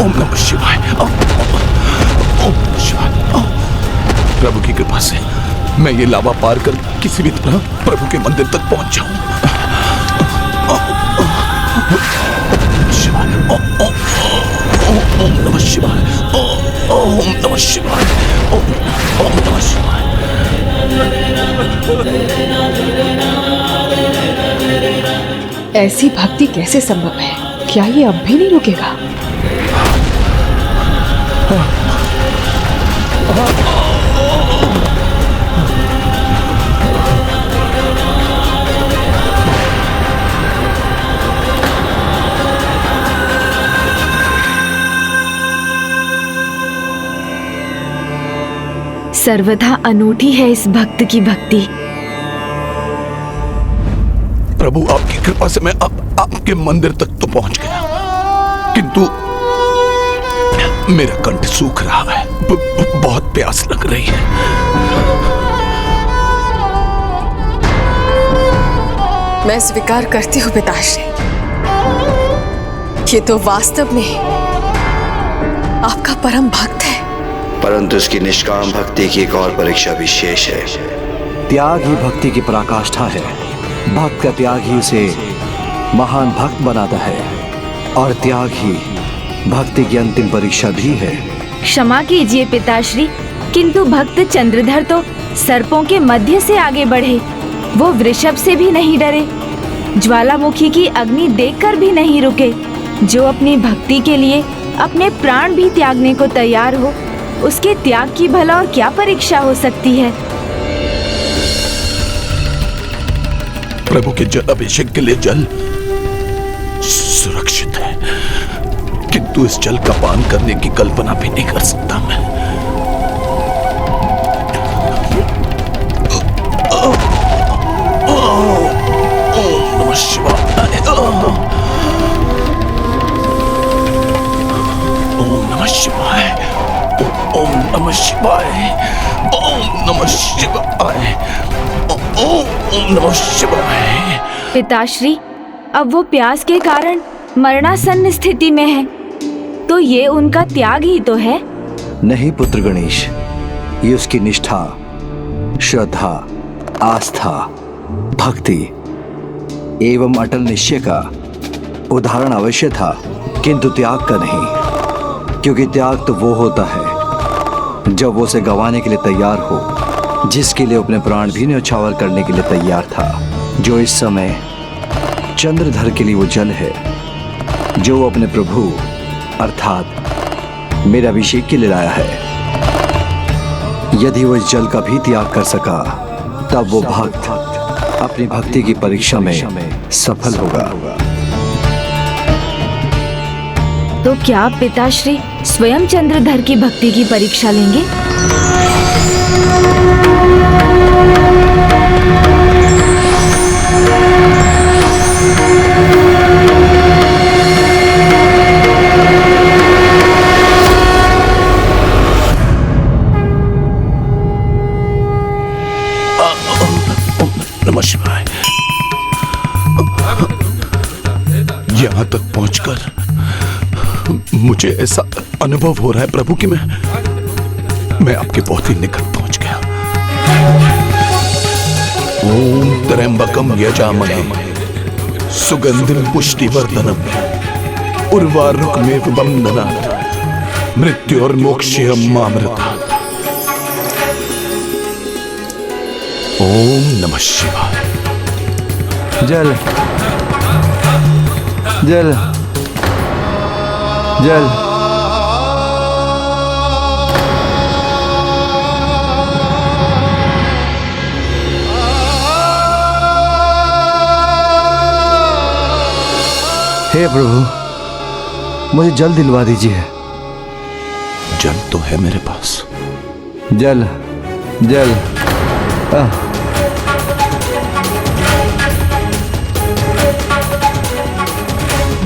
ओम नमः शिवाय। ओम नमः शिवाय। प्रभु की कृपा से मैं ये लावा पार कर किसी भी तरह प्रभु के मंदिर तक पहुंच जाऊं। शिवाय। ओम नमः शिवाय। ओम नमः शिवाय। ओम नमः शिवाय। ऐसी भक्ति कैसे संभव है? क्या ये अब भी नहीं रुकेगा? सर्वथा अनूठी है इस भक्त की भक्ति। प्रभु आपकी कृपा से मैं आपके मंदिर तक तो पहुंच गया, किंतु मेरा कंठ सूख रहा है। बहुत प्यास लग रही है। मैं स्वीकार करती हूँ पिताश्री, ये तो वास्तव में आपका परम भक्त है। परंतु उसकी निष्काम भक्ति की एक और परीक्षा भी शेष है। त्याग ही भक्ति की पराकाष्ठा है। भक्त का त्याग ही उसे महान भक्त बनाता है, और त्याग ही भक्ति की अंतिम परीक्षा भी है। क्षमा कीजिए पिताश्री, किंतु भक्त चंद्रधर तो सर्पों के मध्य से आगे बढ़े। वो वृषभ से भी नहीं डरे, ज्वालामुखी की अग्नि देखकर भी नहीं रुके। जो अपनी भक्ति के लिए अपने प्राण भी त्यागने को तैयार हो, उसके त्याग की भला और क्या परीक्षा हो सकती है। प्रभु के जल अभिषेक के लिए जल सुरक्षित है, किंतु इस जल का पान करने की कल्पना भी नहीं कर सकता मैं। ओम नमः शिवाय। ओम नमः शिवाय। ओम नमः शिवाय। ओम नमः शिवाय। ओम नमः शिवाय। पिताश्री, अब वो प्यास के कारण मरणासन्न स्थिति में है, तो ये उनका त्याग ही तो है। नहीं पुत्र गणेश, ये उसकी निष्ठा, श्रद्धा, आस्था, भक्ति एवं अटल निश्चय का उदाहरण अवश्य था, किंतु त्याग का नहीं। क्योंकि त्याग तो वो होता है जब वो उसे गंवाने के लिए तैयार हो, जिसके लिए अपने प्राण भी न्यौछावर करने के लिए तैयार था। जो इस समय चंद्रधर के लिए वो जल है, जो वो अपने प्रभु अर्थात मेरे अभिषेक के लिए लाया है। यदि वो इस जल का भी त्याग कर सका, तब वो भक्त अपनी भक्ति की परीक्षा में सफल होगा। तो क्या आप पिताश्री स्वयं चंद्रधर की भक्ति की परीक्षा लेंगे? नमः शिवाय। यहाँ तक पहुंचकर मुझे ऐसा अनुभव हो रहा है प्रभु कि मैं आपके बहुत ही निकट पहुंच गया। ओम त्र्यंबकम यजामहे सुगंधिम पुष्टिवर्धनम उर्वारुकमेव बंधनात् मृत्योर्मोक्षयं मामृतात्। ओम नमः शिवाय। जल जल जल। हे प्रभु, मुझे जल दिलवा दीजिए। जल तो है मेरे पास। जल जल।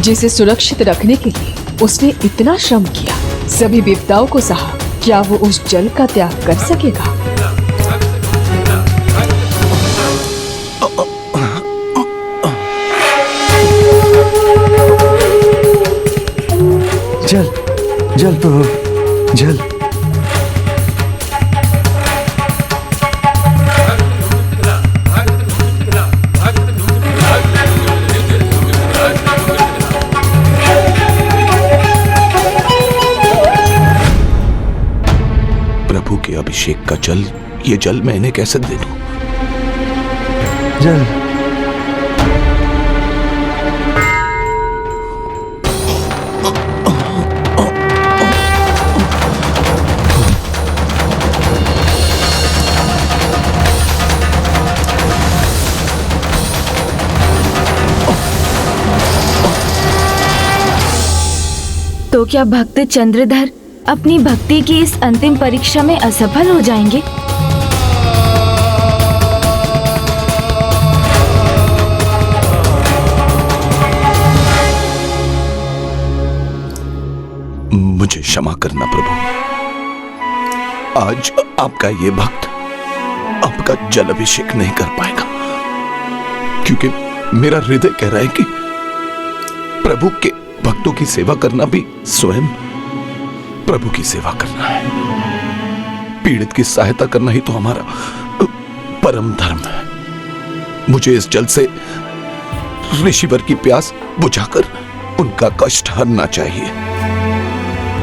जिसे सुरक्षित रखने के लिए उसने इतना श्रम किया, सभी विपदाओं को सहा, क्या वो उस जल का त्याग कर सकेगा? जल जल प्रभु, जल। प्रभु के अभिषेक का जल, ये जल मैं इन्हें कैसे दे दूं? जल। तो क्या भक्त चंद्रधर अपनी भक्ति की इस अंतिम परीक्षा में असफल हो जाएंगे? मुझे क्षमा करना प्रभु। आज आपका ये भक्त आपका जल अभिषेक नहीं कर पाएगा, क्योंकि मेरा हृदय कह रहा है कि प्रभु के भक्तों की सेवा करना भी स्वयं प्रभु की सेवा करना है। पीड़ित की सहायता करना ही तो हमारा परम धर्म है। मुझे इस जल से ऋषिवर की प्यास बुझाकर उनका कष्ट हरना चाहिए।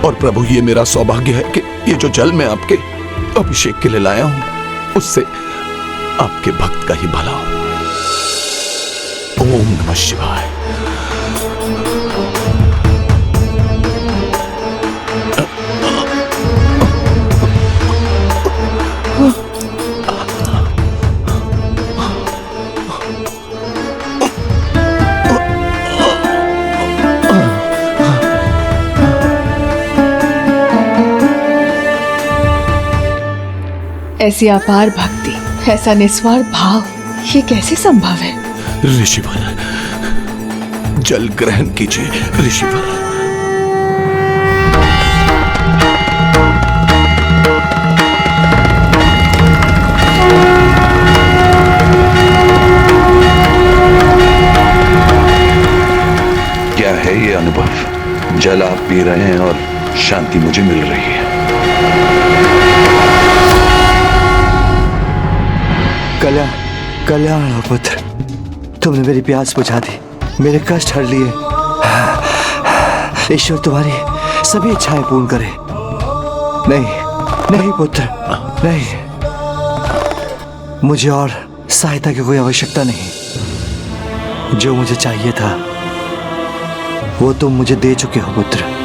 और प्रभु, ये मेरा सौभाग्य है कि ये जो जल मैं आपके अभिषेक के लिए लाया हूं, उससे आपके भक्त का ही भला हो। ओम नमः शिवाय। ऐसी अपार भक्ति, ऐसा निस्वार्थ भाव, ये कैसे संभव है? ऋषिवर, जल ग्रहण कीजिए ऋषिवर। क्या है ये अनुभव? जल आप पी रहे हैं और शांति मुझे मिल रही है। कल्याण पुत्र, तुमने मेरी प्यास बुझा दी, मेरे कष्ट हर लिए। ईश्वर तुम्हारी सभी इच्छाएं पूर्ण करे। नहीं नहीं पुत्र, नहीं, मुझे और सहायता की कोई आवश्यकता नहीं। जो मुझे चाहिए था वो तुम मुझे दे चुके हो पुत्र।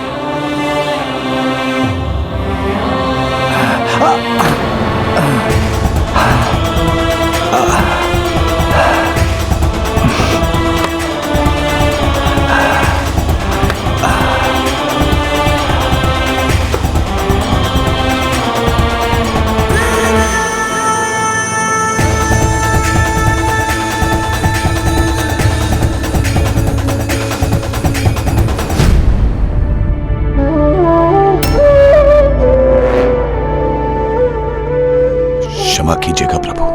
क्षमा कीजिएगा प्रभु,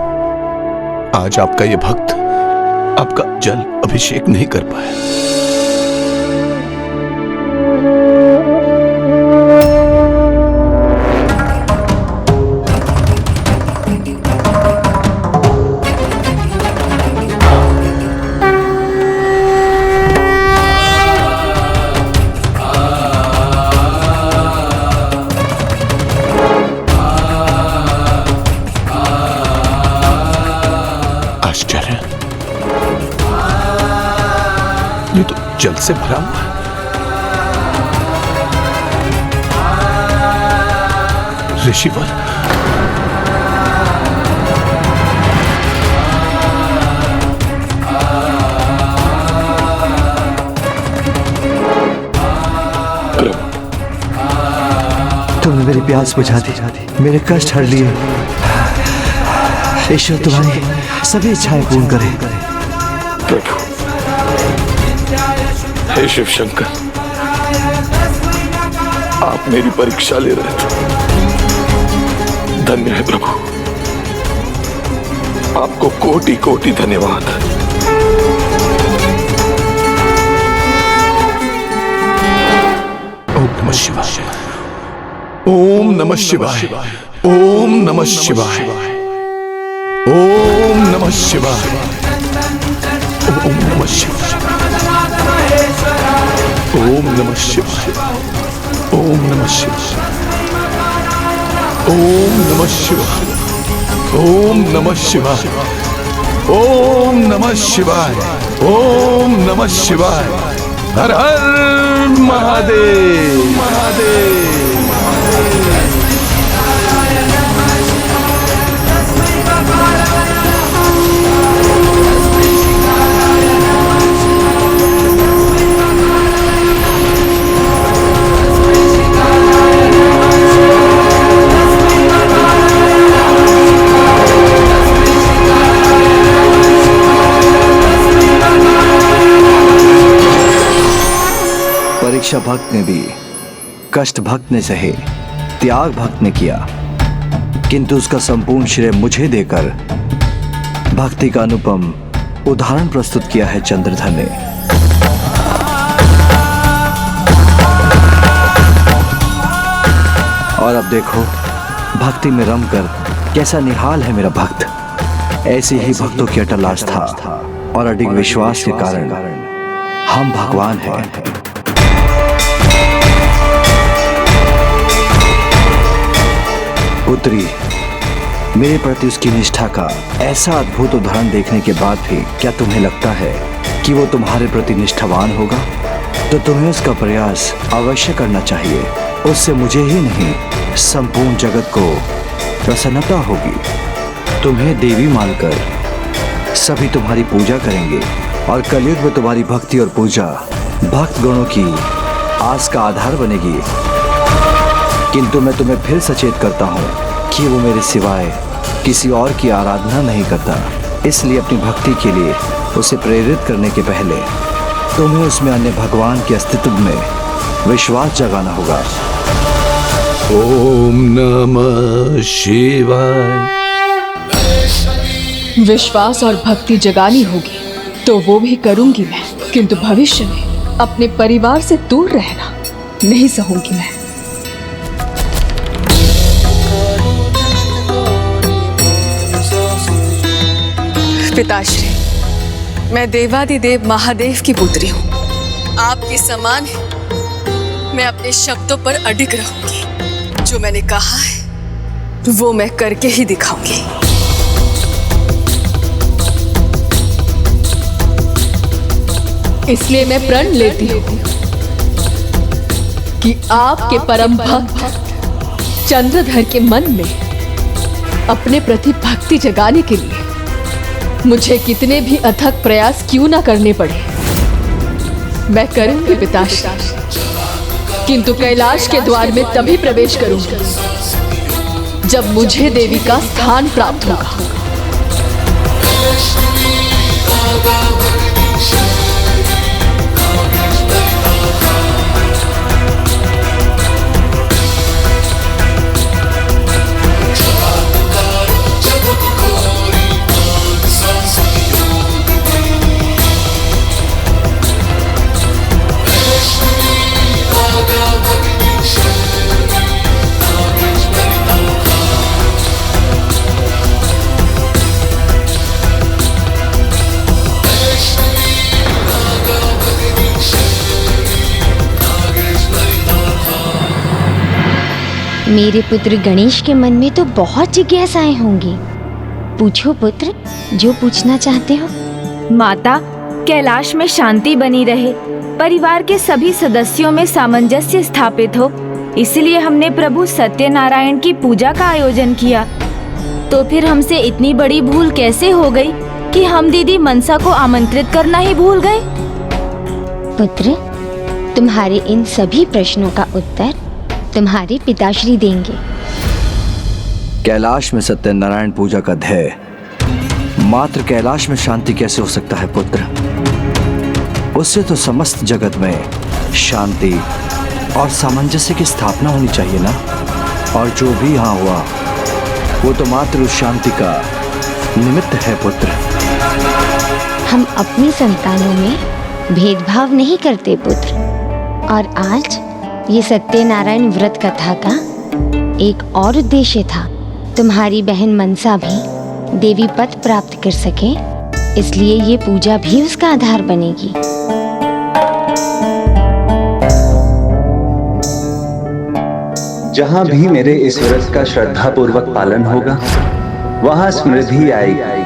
आज आपका ये भक्त आपका जल अभिषेक नहीं कर पाया। आश्चर्य, ये तो जल से भरा हुआ है। ऋषिवर, तुमने मेरी प्यास बुझा दी, मेरे कष्ट हर लिए। ईश्वर तुम्हारी सभी इच्छाएं पूर्ण करे। प्रभु, हे शिव शंकर, आप मेरी परीक्षा ले रहे थे। धन्य है प्रभु, आपको कोटि कोटि धन्यवाद। ओम नमः शिवाय। ओम नमः शिवाय। ओम नमः शिवाय। ओम नमः शिवाय। ओम नमः शिवाय। ओम नमः शिवाय। ओम नमः शिवाय। ओम नमः शिवाय। ओम नमः शिवाय। ओम नमः शिवाय। ओम नमः शिवाय। हर हर महादेव महादेव। परीक्षा भक्त ने भी, कष्ट भक्त ने सहे, त्याग भक्त ने किया, किंतु उसका संपूर्ण श्रेय मुझे देकर भक्ति का अनुपम उदाहरण प्रस्तुत किया है चंद्रधर ने। और अब देखो भक्ति में रमकर कैसा निहाल है मेरा भक्त। ऐसे ही भक्तों की अटल आस्था और अडिग विश्वास के कारण हम भगवान हैं। पुत्री, मेरे प्रति उसकी निष्ठा का ऐसा अद्भुत उदाहरण देखने के बाद भी क्या तुम्हें लगता है कि वो तुम्हारे प्रति निष्ठावान होगा? तो तुम्हें उसका प्रयास अवश्य करना चाहिए। उससे मुझे ही नहीं, संपूर्ण जगत को प्रसन्नता होगी। तुम्हें देवी मानकर सभी तुम्हारी पूजा करेंगे और कलयुग में तुम्हारी भक्ति और पूजा भक्त गणों की आस का आधार बनेगी। किंतु मैं तुम्हें फिर सचेत करता हूँ कि वो मेरे सिवाय किसी और की आराधना नहीं करता। इसलिए अपनी भक्ति के लिए उसे प्रेरित करने के पहले तुम्हें उसमें अन्य भगवान के अस्तित्व में विश्वास जगाना होगा। ओम नमः शिवाय। विश्वास और भक्ति जगानी होगी तो वो भी करूंगी मैं, किंतु भविष्य में अपने परिवार से दूर रहना नहीं सहूंगी मैं। पिताश्री, मैं देवादिदेव महादेव की पुत्री हूँ। आपके समान ही मैं अपने शब्दों पर अडिग रहूंगी। जो मैंने कहा है वो मैं करके ही दिखाऊंगी। इसलिए मैं प्रण लेती हूँ कि आपके परम भक्त चंद्रधर के मन में अपने प्रति भक्ति जगाने के लिए मुझे कितने भी अथक प्रयास क्यों ना करने पड़े, मैं करूंगी पिताश्री। किंतु कैलाश के द्वार में तभी प्रवेश करूंगी जब मुझे देवी का स्थान प्राप्त होगा। मेरे पुत्र गणेश के मन में तो बहुत जिज्ञासाएं होंगी। पूछो पुत्र, जो पूछना चाहते हो। माता, कैलाश में शांति बनी रहे, परिवार के सभी सदस्यों में सामंजस्य स्थापित हो, इसलिए हमने प्रभु सत्यनारायण की पूजा का आयोजन किया। तो फिर हमसे इतनी बड़ी भूल कैसे हो गई कि हम दीदी मनसा को आमंत्रित करना ही भूल गए? पुत्र, तुम्हारे इन सभी प्रश्नों का उत्तर तुम्हारे पिताश्री देंगे। कैलाश में सत्यनारायण पूजा का ध्येय मात्र कैलाश में शांति कैसे हो सकता है पुत्र? उससे तो समस्त जगत में शांति और सामंजस्य की स्थापना होनी चाहिए ना। और जो भी यहाँ हुआ वो तो मात्र उस शांति का निमित्त है पुत्र। हम अपनी संतानों में भेदभाव नहीं करते पुत्र। और आज ये सत्यनारायण व्रत कथा का एक और उद्देश्य था। तुम्हारी बहन मनसा भी देवी पद प्राप्त कर सके, इसलिए ये पूजा भी उसका आधार बनेगी। जहाँ भी मेरे इस व्रत का श्रद्धा पूर्वक पालन होगा, वहाँ समृद्धि आएगी,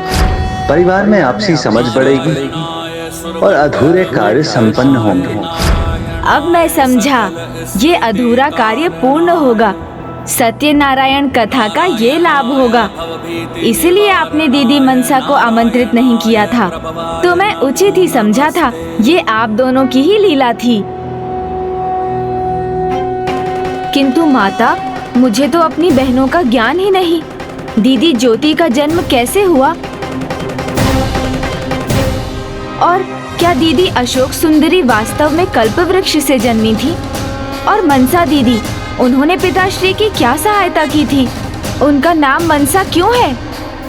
परिवार में आपसी समझ बढ़ेगी और अधूरे कार्य संपन्न होंगे। अब मैं समझा, ये अधूरा कार्य पूर्ण होगा, सत्यनारायण कथा का ये लाभ होगा। इसलिए आपने दीदी मनसा को आमंत्रित नहीं किया था, तो मैं उचित ही समझा था, ये आप दोनों की ही लीला थी। किंतु माता, मुझे तो अपनी बहनों का ज्ञान ही नहीं। दीदी ज्योति का जन्म कैसे हुआ? और क्या दीदी अशोक सुंदरी वास्तव में कल्प वृक्ष से जन्मी थी? और मनसा दीदी, उन्होंने पिताश्री की क्या सहायता की थी? उनका नाम मनसा क्यों है?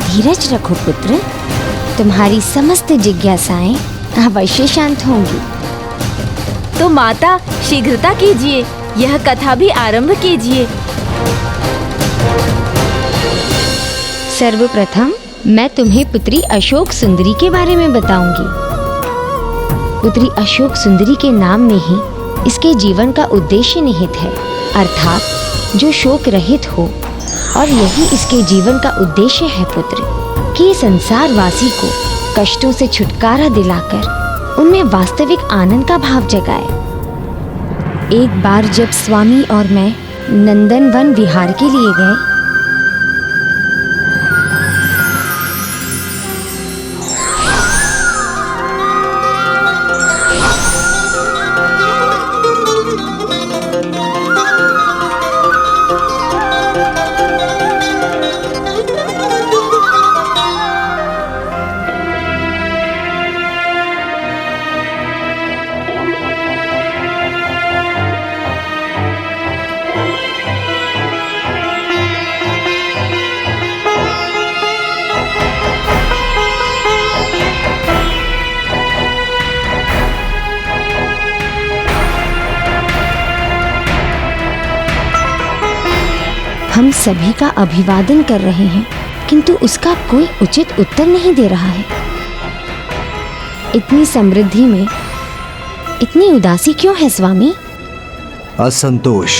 धीरज रखो पुत्र, तुम्हारी समस्त जिज्ञासाएं अवश्य शांत होंगी। तो माता, शीघ्रता कीजिए, यह कथा भी आरंभ कीजिए। सर्वप्रथम मैं तुम्हें पुत्री अशोक सुंदरी के बारे में बताऊंगी। पुत्री अशोक सुंदरी के नाम में ही इसके जीवन का उद्देश्य निहित है, अर्थात जो शोक रहित हो। और यही इसके जीवन का उद्देश्य है पुत्र, कि संसार वासी को कष्टों से छुटकारा दिलाकर उनमें वास्तविक आनंद का भाव जगाए। एक बार जब स्वामी और मैं नंदनवन विहार के लिए गए, हम सभी का अभिवादन कर रहे हैं, किंतु उसका कोई उचित उत्तर नहीं दे रहा है। इतनी समृद्धि में इतनी उदासी क्यों है स्वामी? असंतोष।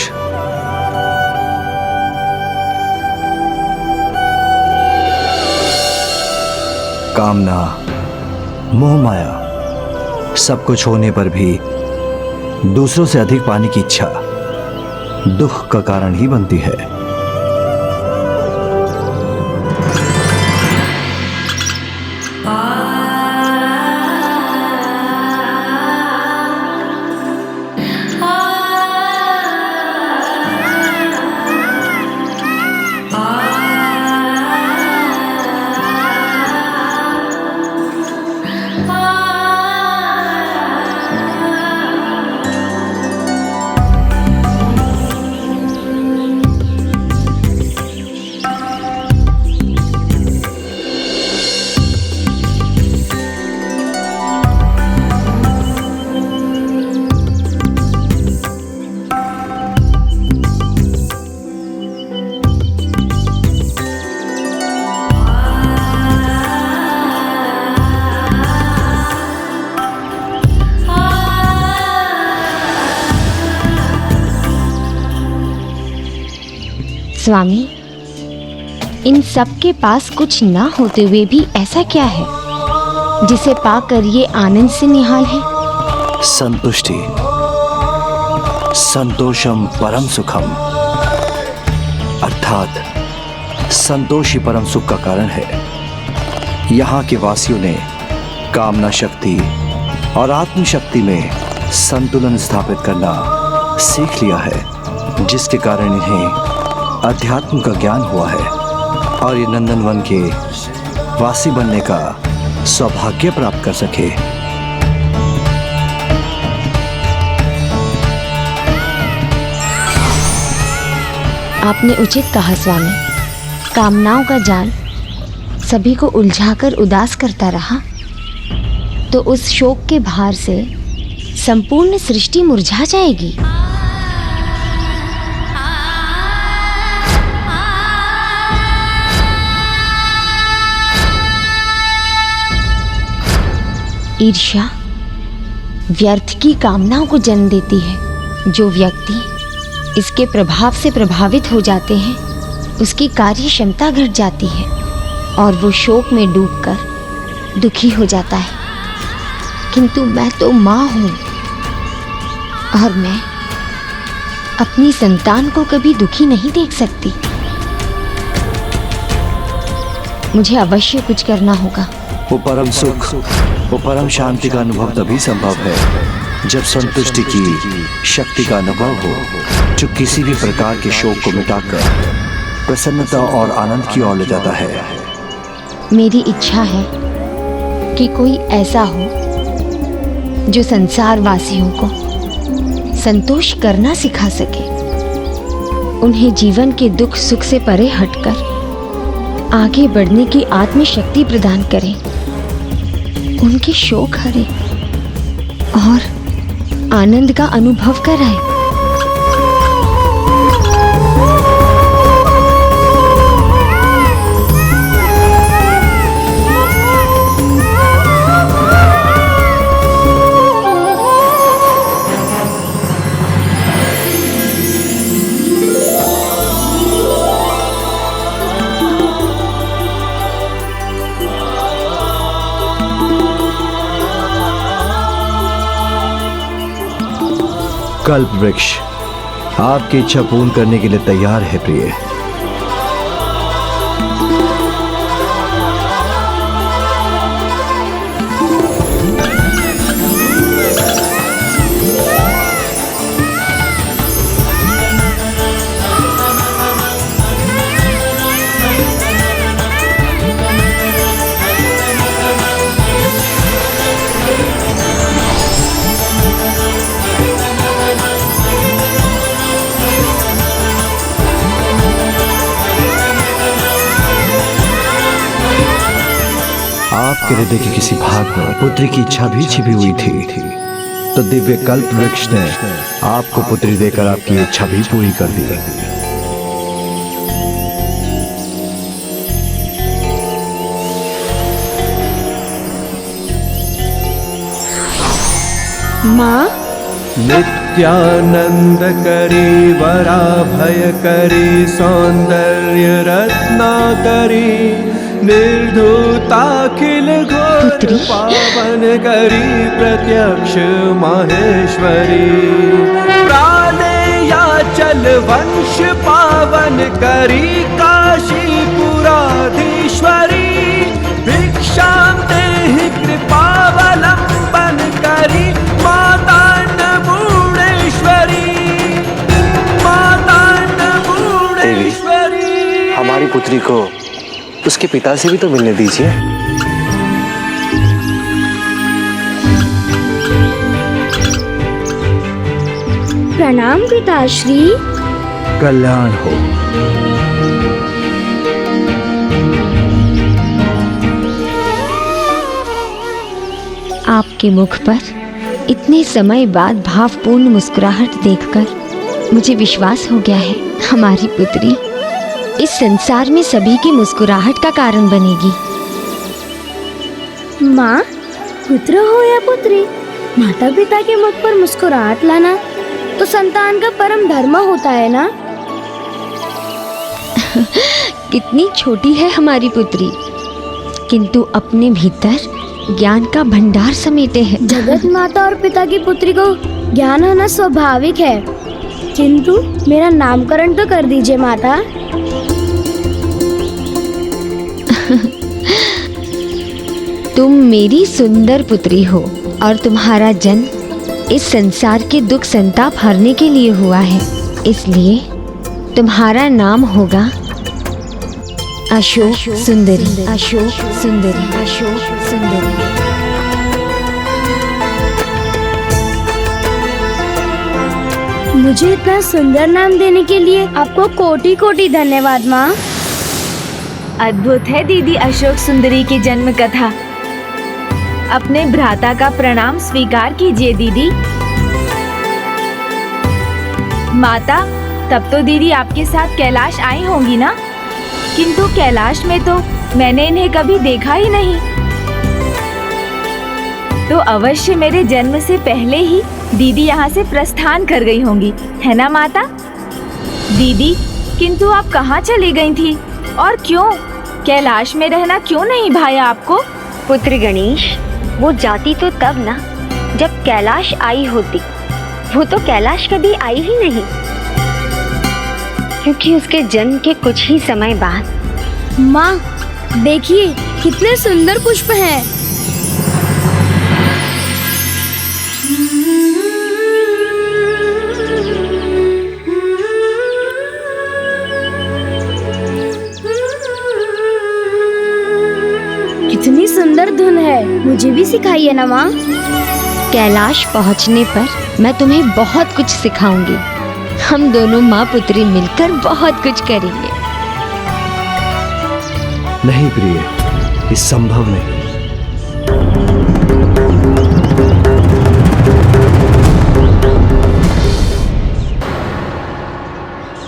कामना, मोह माया, सब कुछ होने पर भी दूसरों से अधिक पाने की इच्छा दुख का कारण ही बनती है। स्वामी, इन सब के पास कुछ ना होते हुए भी ऐसा क्या है जिसे पाकर ये आनंद से निहाल है? संतुष्टि, संतोषम परम सुखम, अर्थात संतोष ही परम सुख का कारण है। यहाँ के वासियों ने कामना शक्ति और आत्म शक्ति में संतुलन स्थापित करना सीख लिया है, जिसके कारण इन्हें अध्यात्म का ज्ञान हुआ है और ये नंदनवन के वासी बनने का सौभाग्य प्राप्त कर सके। आपने उचित कहा स्वामी। कामनाओं का जाल सभी को उलझाकर उदास करता रहा तो उस शोक के भार से संपूर्ण सृष्टि मुरझा जाएगी। ईर्ष्या व्यर्थ की कामनाओं को जन्म देती है। जो व्यक्ति इसके प्रभाव से प्रभावित हो जाते हैं उसकी कार्य क्षमता घट जाती है और वो शोक में डूबकर दुखी हो जाता है। किंतु मैं तो माँ हूँ और मैं अपनी संतान को कभी दुखी नहीं देख सकती। मुझे अवश्य कुछ करना होगा। वो परम सुख, वो परम शांति का अनुभव तभी संभव है जब संतुष्टि की शक्ति का अनुभव हो, जो किसी भी प्रकार के शोक को मिटाकर प्रसन्नता और आनंद की ओर ले जाता है। मेरी इच्छा है कि कोई ऐसा हो जो संसार वासियों को संतोष करना सिखा सके, उन्हें जीवन के दुख सुख से परे हटकर आगे बढ़ने की आत्मशक्ति प्रदान करे, उनके शोक हरे और आनंद का अनुभव कराए। कल्प वृक्ष आपकी इच्छा पूर्ण करने के लिए तैयार है प्रिय। आपके हृदय के किसी भाग में पुत्री की इच्छा भी छिपी हुई थी, तो दिव्य कल्प वृक्ष ने आपको पुत्री देकर आपकी इच्छा भी पूरी कर दी। माँ, नित्यानंद करी वरा भय करी सौंदर्य रत्ना करी निर्धूताखिल घोर पावन करी प्रत्यक्ष माहेश्वरी प्राणेयाचल वंश पावन करी काशी पुराधीश्वरी भिक्षां देहि कृपावलंबन करी माता अन्नपूर्णेश्वरी माता अन्नपूर्णेश्वरी। हमारी पुत्री को उसके पिता से भी तो मिलने दीजिए। प्रणाम पिताश्री। कल्याण हो। आपके मुख पर इतने समय बाद भावपूर्ण मुस्कुराहट देखकर मुझे विश्वास हो गया है हमारी पुत्री इस संसार में सभी की मुस्कुराहट का कारण बनेगी। माँ, पुत्र हो या पुत्री, माता पिता के मुख पर मुस्कुराहट लाना तो संतान का परम धर्म होता है ना। कितनी छोटी है हमारी पुत्री, किंतु अपने भीतर ज्ञान का भंडार समेटे है। जगत माता और पिता की पुत्री को ज्ञान होना स्वाभाविक है, किंतु मेरा नामकरण तो कर दीजिए माता। तुम मेरी सुंदर पुत्री हो और तुम्हारा जन्म इस संसार के दुख संताप हरने के लिए हुआ है, इसलिए तुम्हारा नाम होगा अशोक सुंदरी। अशोक सुंदरी। अशोक सुंदरी। मुझे इतना सुंदर नाम देने के लिए आपको कोटि कोटि धन्यवाद माँ। अद्भुत है दीदी अशोक सुंदरी की जन्म कथा। अपने भ्राता का प्रणाम स्वीकार कीजिए दीदी। माता, तब तो दीदी आपके साथ कैलाश आई होंगी ना? किंतु कैलाश में तो मैंने इन्हें कभी देखा ही नहीं। तो अवश्य मेरे जन्म से पहले ही दीदी यहाँ से प्रस्थान कर गई होंगी, है ना माता? दीदी, किंतु आप कहाँ चली गई थी और क्यों? कैलाश में रहना क्यों नहीं भाया आपको? पुत्र गणेश, वो जाती तो तब ना जब कैलाश आई होती। वो तो कैलाश कभी आई ही नहीं, क्योंकि उसके जन्म के कुछ ही समय बाद। माँ देखिए कितने सुंदर पुष्प हैं। कितनी सुंदर धुन है, मुझे भी सिखाइए ना माँ। कैलाश पहुंचने पर मैं तुम्हें बहुत कुछ सिखाऊंगी। हम दोनों माँ पुत्री मिलकर बहुत कुछ करेंगे। नहीं प्रिय, ये संभव नहीं।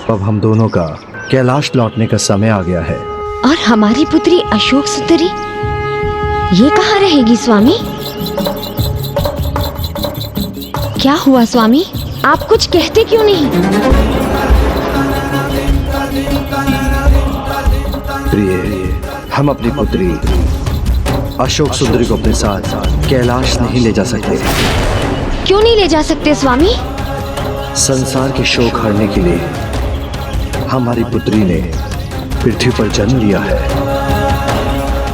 अब हम दोनों का कैलाश लौटने का समय आ गया है। और हमारी पुत्री अशोक सुंदरी, ये कहाँ रहेगी स्वामी? क्या हुआ स्वामी, आप कुछ कहते क्यों नहीं? प्रिय, हम अपनी पुत्री अशोक सुंदरी को अपने साथ कैलाश नहीं ले जा सकते। क्यों नहीं ले जा सकते स्वामी? संसार के शोक हरने के लिए हमारी पुत्री ने पृथ्वी पर जन्म लिया है।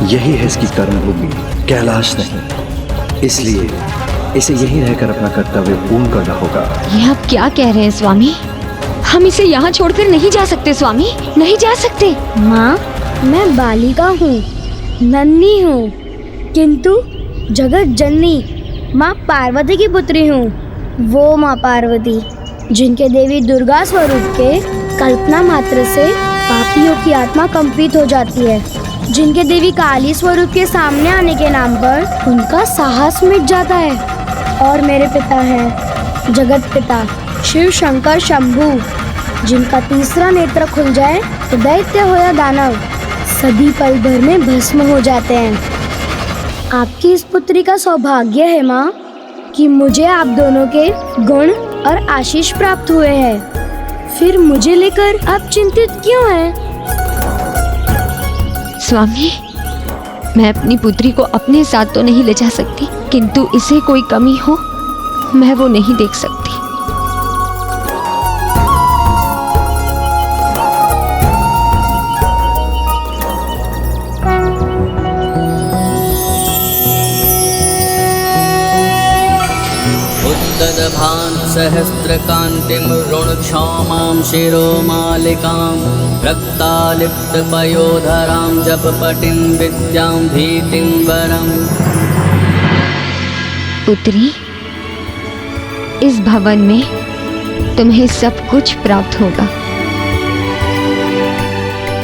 यही है इसकी कर्मभूमि, कैलाश नहीं। इसलिए इसे यहीं रहकर अपना कर्तव्य पूर्ण करना होगा। ये आप क्या कह रहे हैं स्वामी? हम इसे यहाँ छोड़कर नहीं जा सकते स्वामी, नहीं जा सकते। माँ, मैं बालिका हूँ, नन्ही हूँ, किंतु जगत जननी माँ पार्वती की पुत्री हूँ। वो माँ पार्वती जिनके देवी दुर्गा स्वरूप के कल्पना मात्र से पापियों की आत्मा कंपित हो जाती है, जिनके देवी काली स्वरूप के सामने आने के नाम पर उनका साहस मिट जाता है। और मेरे पिता हैं जगत पिता शिव शंकर शंभू, जिनका तीसरा नेत्र खुल जाए तो दैत्य हो या दानव सभी पल भर में भस्म हो जाते हैं। आपकी इस पुत्री का सौभाग्य है माँ कि मुझे आप दोनों के गुण और आशीष प्राप्त हुए हैं। फिर मुझे लेकर आप चिंतित क्यों हैं? स्वामी, मैं अपनी पुत्री को अपने साथ तो नहीं ले जा सकती, किंतु इसे कोई कमी हो मैं वो नहीं देख सकती। उत्तदभान् सहस्रकान्तिं ऋणक्षौमां शिरोमालिकां रक्तालिप्तपयोधरां जपपटिं विद्यां भीतिं वरम्। पुत्री, इस भवन में तुम्हें सब कुछ प्राप्त होगा।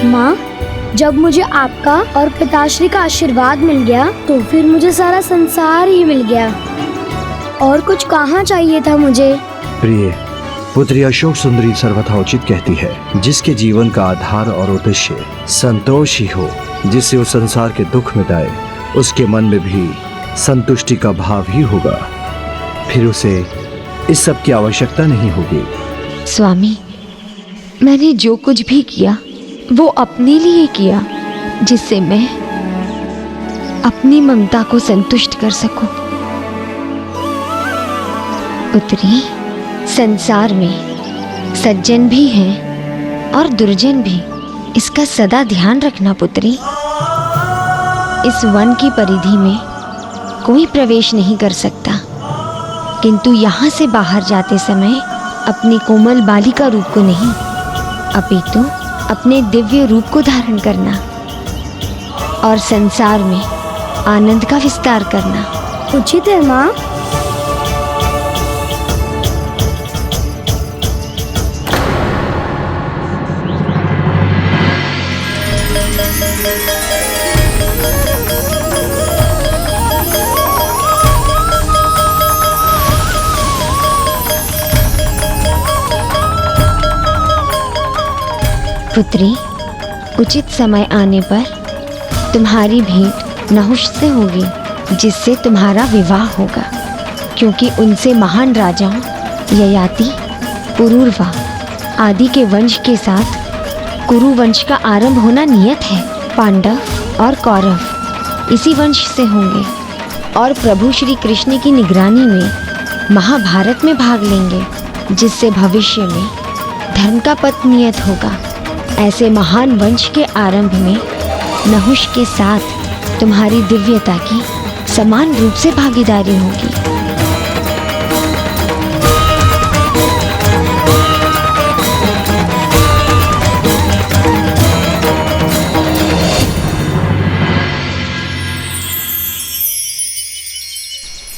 माँ, जब मुझे आपका और पिताश्री का आशीर्वाद मिल गया तो फिर मुझे सारा संसार ही मिल गया। और कुछ कहाँ चाहिए था मुझे? प्रिय, पुत्री अशोक सुंदरी सर्वथा उचित कहती है। जिसके जीवन का आधार और उद्देश्य संतोष ही हो, जिससे वो संसार के दुख मिटाए, उसके मन में भी संतुष्टि का भाव ही होगा। फिर उसे इस सब की आवश्यकता नहीं होगी। स्वामी, मैंने जो कुछ भी किया वो अपने लिए किया, जिससे मैं अपनी ममता को संतुष्ट कर सकूं। पुत्री, संसार में सज्जन भी हैं और दुर्जन भी, इसका सदा ध्यान रखना पुत्री। इस वन की परिधि में कोई प्रवेश नहीं कर सकता, किंतु यहाँ से बाहर जाते समय अपनी कोमल बालिका रूप को नहीं, अपितु अपने दिव्य रूप को धारण करना और संसार में आनंद का विस्तार करना उचित है माँ। पुत्री, उचित समय आने पर तुम्हारी भेंट नहुष से होगी। जिससे तुम्हारा विवाह होगा, क्योंकि उनसे महान राजाओं ययाति, पुरूरवा आदि के वंश के साथ कुरु वंश का आरंभ होना नियत है। पांडव और कौरव इसी वंश से होंगे और प्रभु श्री कृष्ण की निगरानी में महाभारत में भाग लेंगे, जिससे भविष्य में धर्म का पथ नियत होगा। ऐसे महान वंश के आरंभ में नहुष के साथ तुम्हारी दिव्यता की समान रूप से भागीदारी होगी।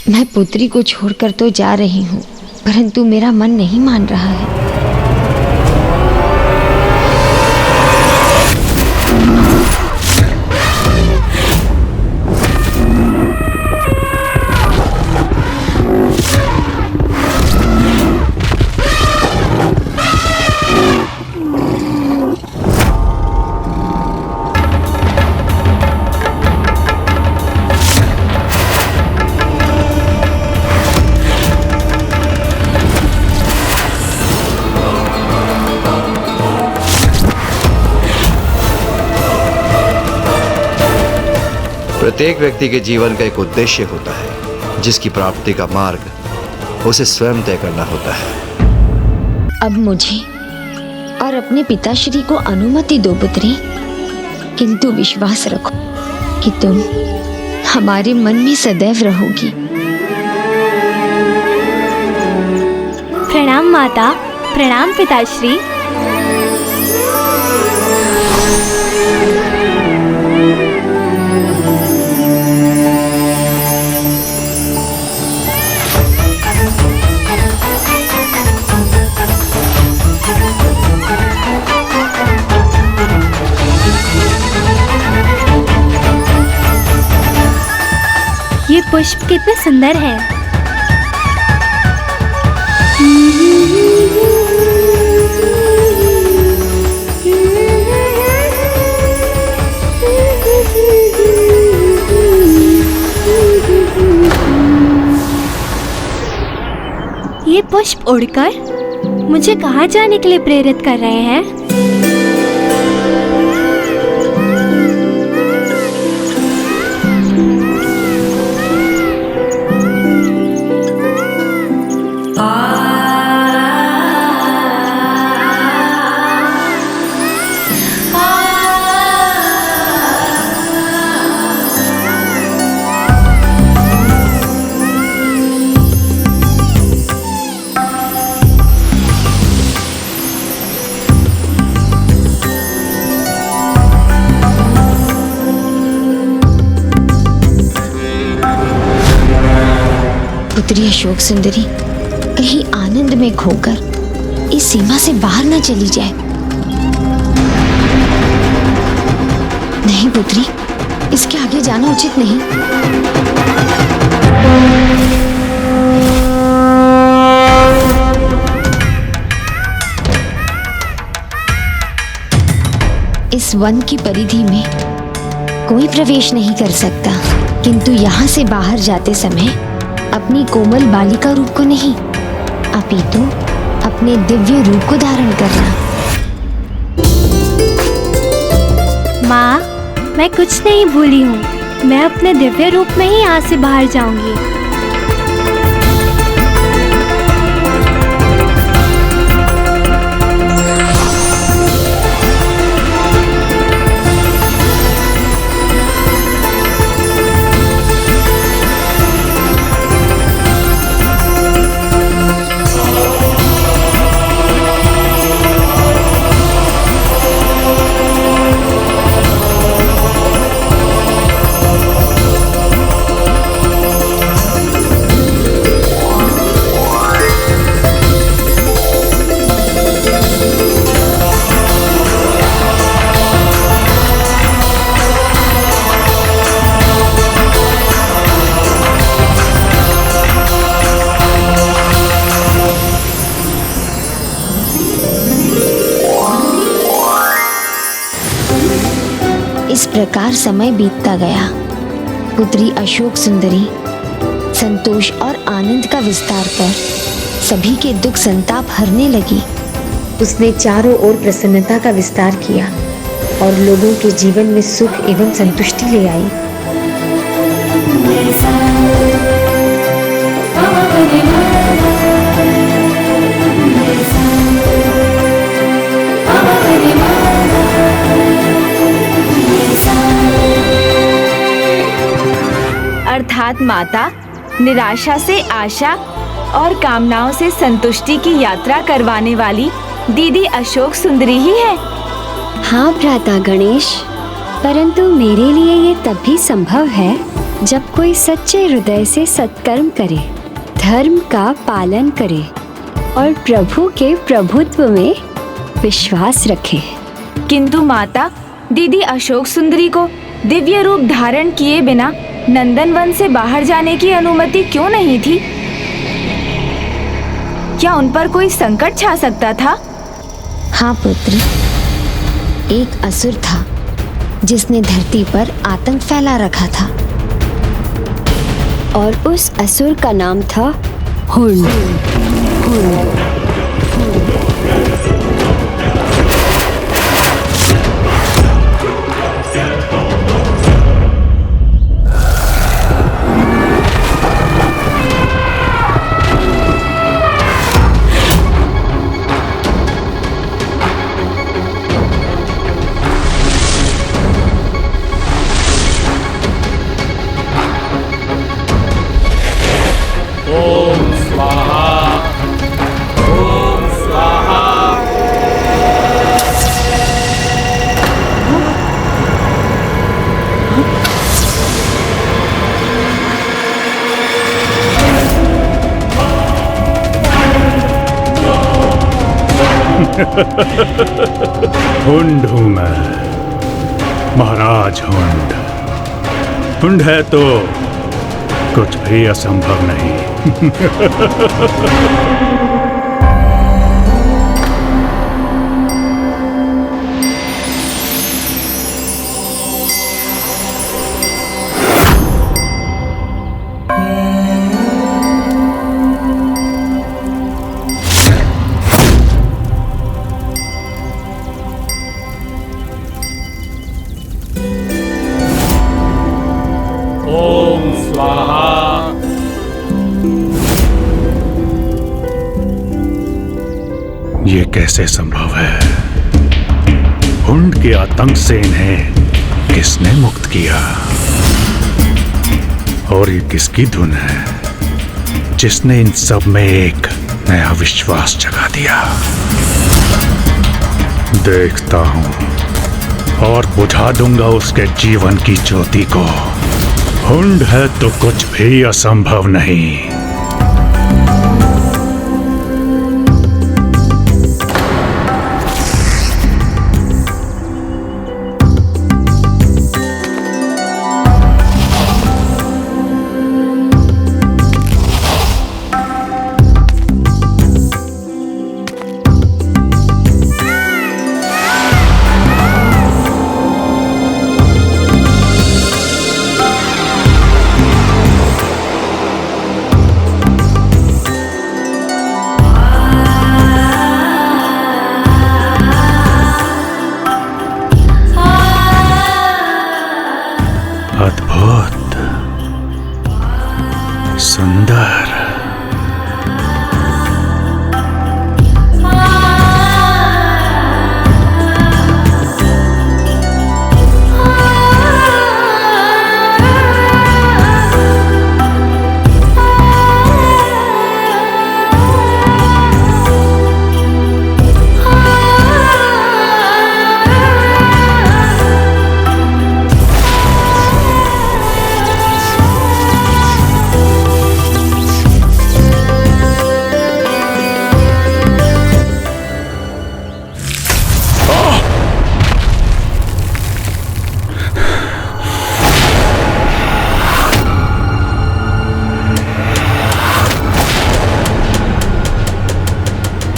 मैं पुत्री को छोड़कर तो जा रही हूँ, परंतु मेरा मन नहीं मान रहा है। प्रत्येक व्यक्ति के जीवन का एक उद्देश्य होता है, जिसकी प्राप्ति का मार्ग उसे स्वयं तय करना होता है। अब मुझे और अपने पिताश्री को अनुमति दो पुत्री, किंतु विश्वास रखो कि तुम हमारे मन में सदैव रहोगी। प्रणाम माता, प्रणाम पिताश्री। ये पुष्प कितने सुंदर हैं। ये पुष्प उड़कर मुझे कहाँ जाने के लिए प्रेरित कर रहे हैं? पुत्री अशोक सुंदरी कहीं आनंद में खोकर इस सीमा से बाहर न चली जाए। नहीं पुत्री, इसके आगे जाना उचित नहीं। इस वन की परिधि में कोई प्रवेश नहीं कर सकता, किंतु यहाँ से बाहर जाते समय अपनी कोमल बालिका रूप को नहीं, अपितु अपने दिव्य रूप को धारण करना। माँ, मैं कुछ नहीं भूली हूँ। मैं अपने दिव्य रूप में ही यहाँ से बाहर जाऊंगी। इस प्रकार समय बीतता गया पुत्री अशोक सुंदरी संतोष और आनंद का विस्तार कर सभी के दुख संताप हरने लगी। उसने चारों ओर प्रसन्नता का विस्तार किया और लोगों के जीवन में सुख एवं संतुष्टि ले आई। अर्थात माता निराशा से आशा और कामनाओं से संतुष्टि की यात्रा करवाने वाली दीदी अशोक सुंदरी ही है। हाँ भ्राता गणेश, परंतु मेरे लिए ये तभी संभव है जब कोई सच्चे हृदय से सत्कर्म करे, धर्म का पालन करे और प्रभु के प्रभुत्व में विश्वास रखे। किंतु माता, दीदी अशोक सुंदरी को दिव्य रूप धारण किए बिना नंदनवन से बाहर जाने की अनुमति क्यों नहीं थी? क्या उन पर कोई संकट छा सकता था? हाँ पुत्र, एक असुर था जिसने धरती पर आतंक फैला रखा था और उस असुर का नाम था हुंड। हुंड हूं मैं, महाराज हुंड। हुंड है तो कुछ भी असंभव नहीं। ये कैसे संभव है? हुंड के आतंक से इन्हें किसने मुक्त किया? और ये किसकी धुन है जिसने इन सब में एक नया विश्वास जगा दिया? देखता हूं और बुझा दूंगा उसके जीवन की ज्योति को। हुंड है तो कुछ भी असंभव नहीं। अद्भुत, सुंदर।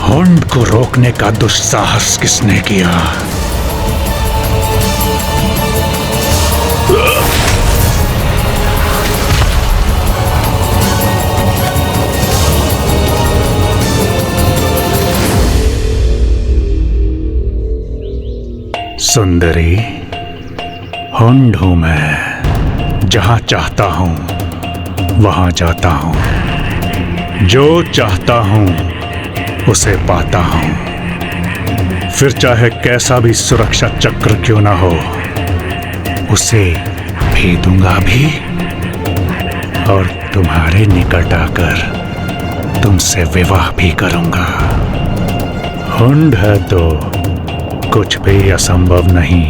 हुंड को रोकने का दुस्साहस किसने किया? सुंदरी, हुंड हूं मैं, जहां चाहता हूं वहां जाता हूं, जो चाहता हूं उसे पाता हूं, फिर चाहे कैसा भी सुरक्षा चक्र क्यों ना हो, उसे भेदूंगा भी और तुम्हारे निकट आकर तुमसे विवाह भी करूंगा। हुंड है तो कुछ भी असंभव नहीं।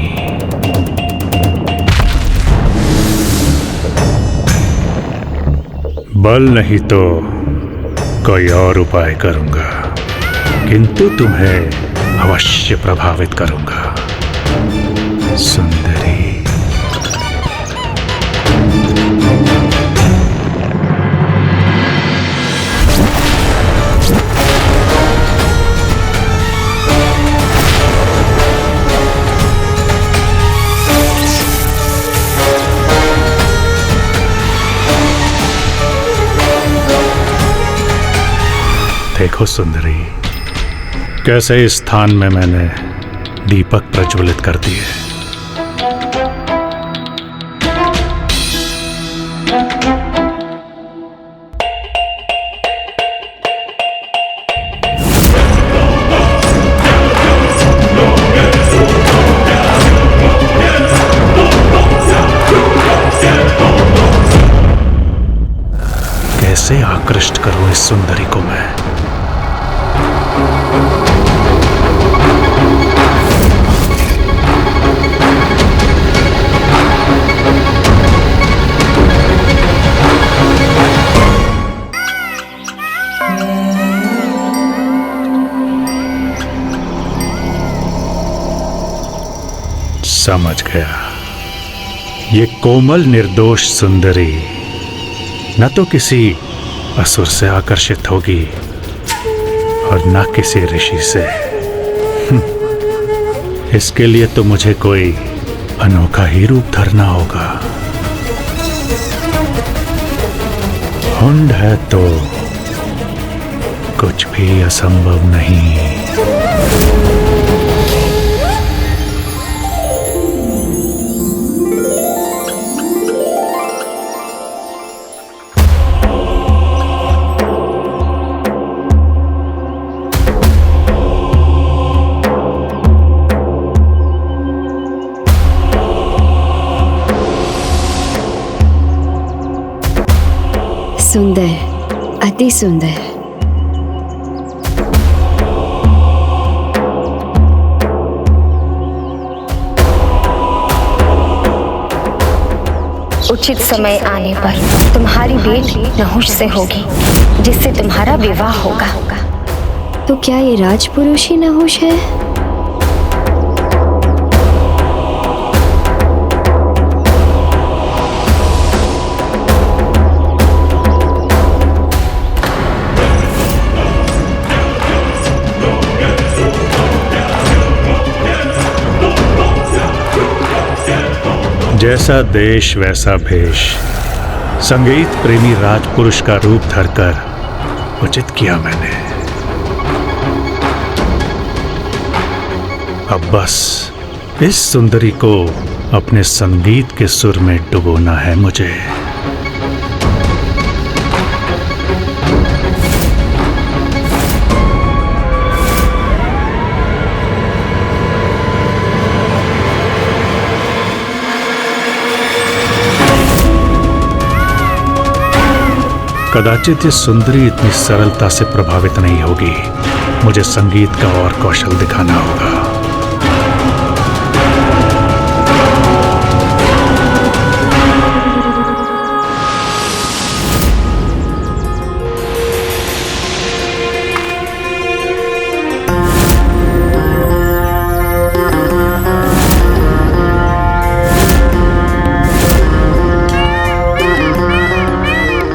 बल नहीं तो कोई और उपाय करूंगा, किंतु तुम्हें अवश्य प्रभावित करूंगा सुंदरी। देखो सुंदरी, कैसे इस स्थान में मैंने दीपक प्रज्वलित कर दिए। कैसे आकृष्ट करूं इस सुंदरी को मैं। समझ गया, ये कोमल निर्दोष सुंदरी न तो किसी असुर से आकर्षित होगी और न किसी ऋषि से। इसके लिए तो मुझे कोई अनोखा ही रूप धरना होगा। हुंड है तो कुछ भी असंभव नहीं। सुंदर, अति सुंदर। उचित समय आने पर तुम्हारी बेटी नहुष से होगी, जिससे तुम्हारा विवाह होगा। तो क्या ये राजपुरुष ही नहुष है? जैसा देश वैसा भेष, संगीत प्रेमी राजपुरुष का रूप धरकर उचित किया मैंने। अब बस इस सुंदरी को अपने संगीत के सुर में डुबोना है मुझे। कदाचित ये सुंदरी इतनी सरलता से प्रभावित नहीं होगी। मुझे संगीत का और कौशल दिखाना होगा।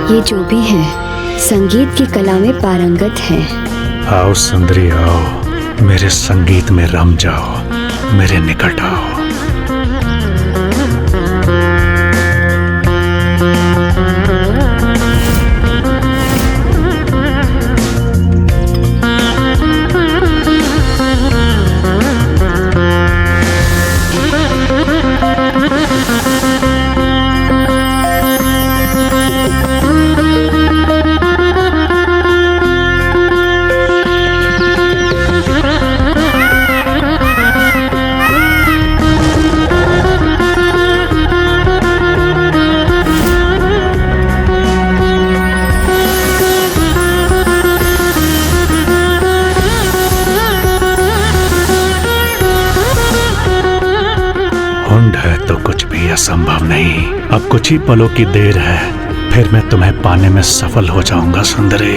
ये जो भी है संगीत की कला में पारंगत है। आओ सुंदरी आओ, मेरे संगीत में रम जाओ, मेरे निकट आओ। असंभव नहीं। अब कुछ ही पलों की देर है, फिर मैं तुम्हें पाने में सफल हो जाऊंगा सुंदरी।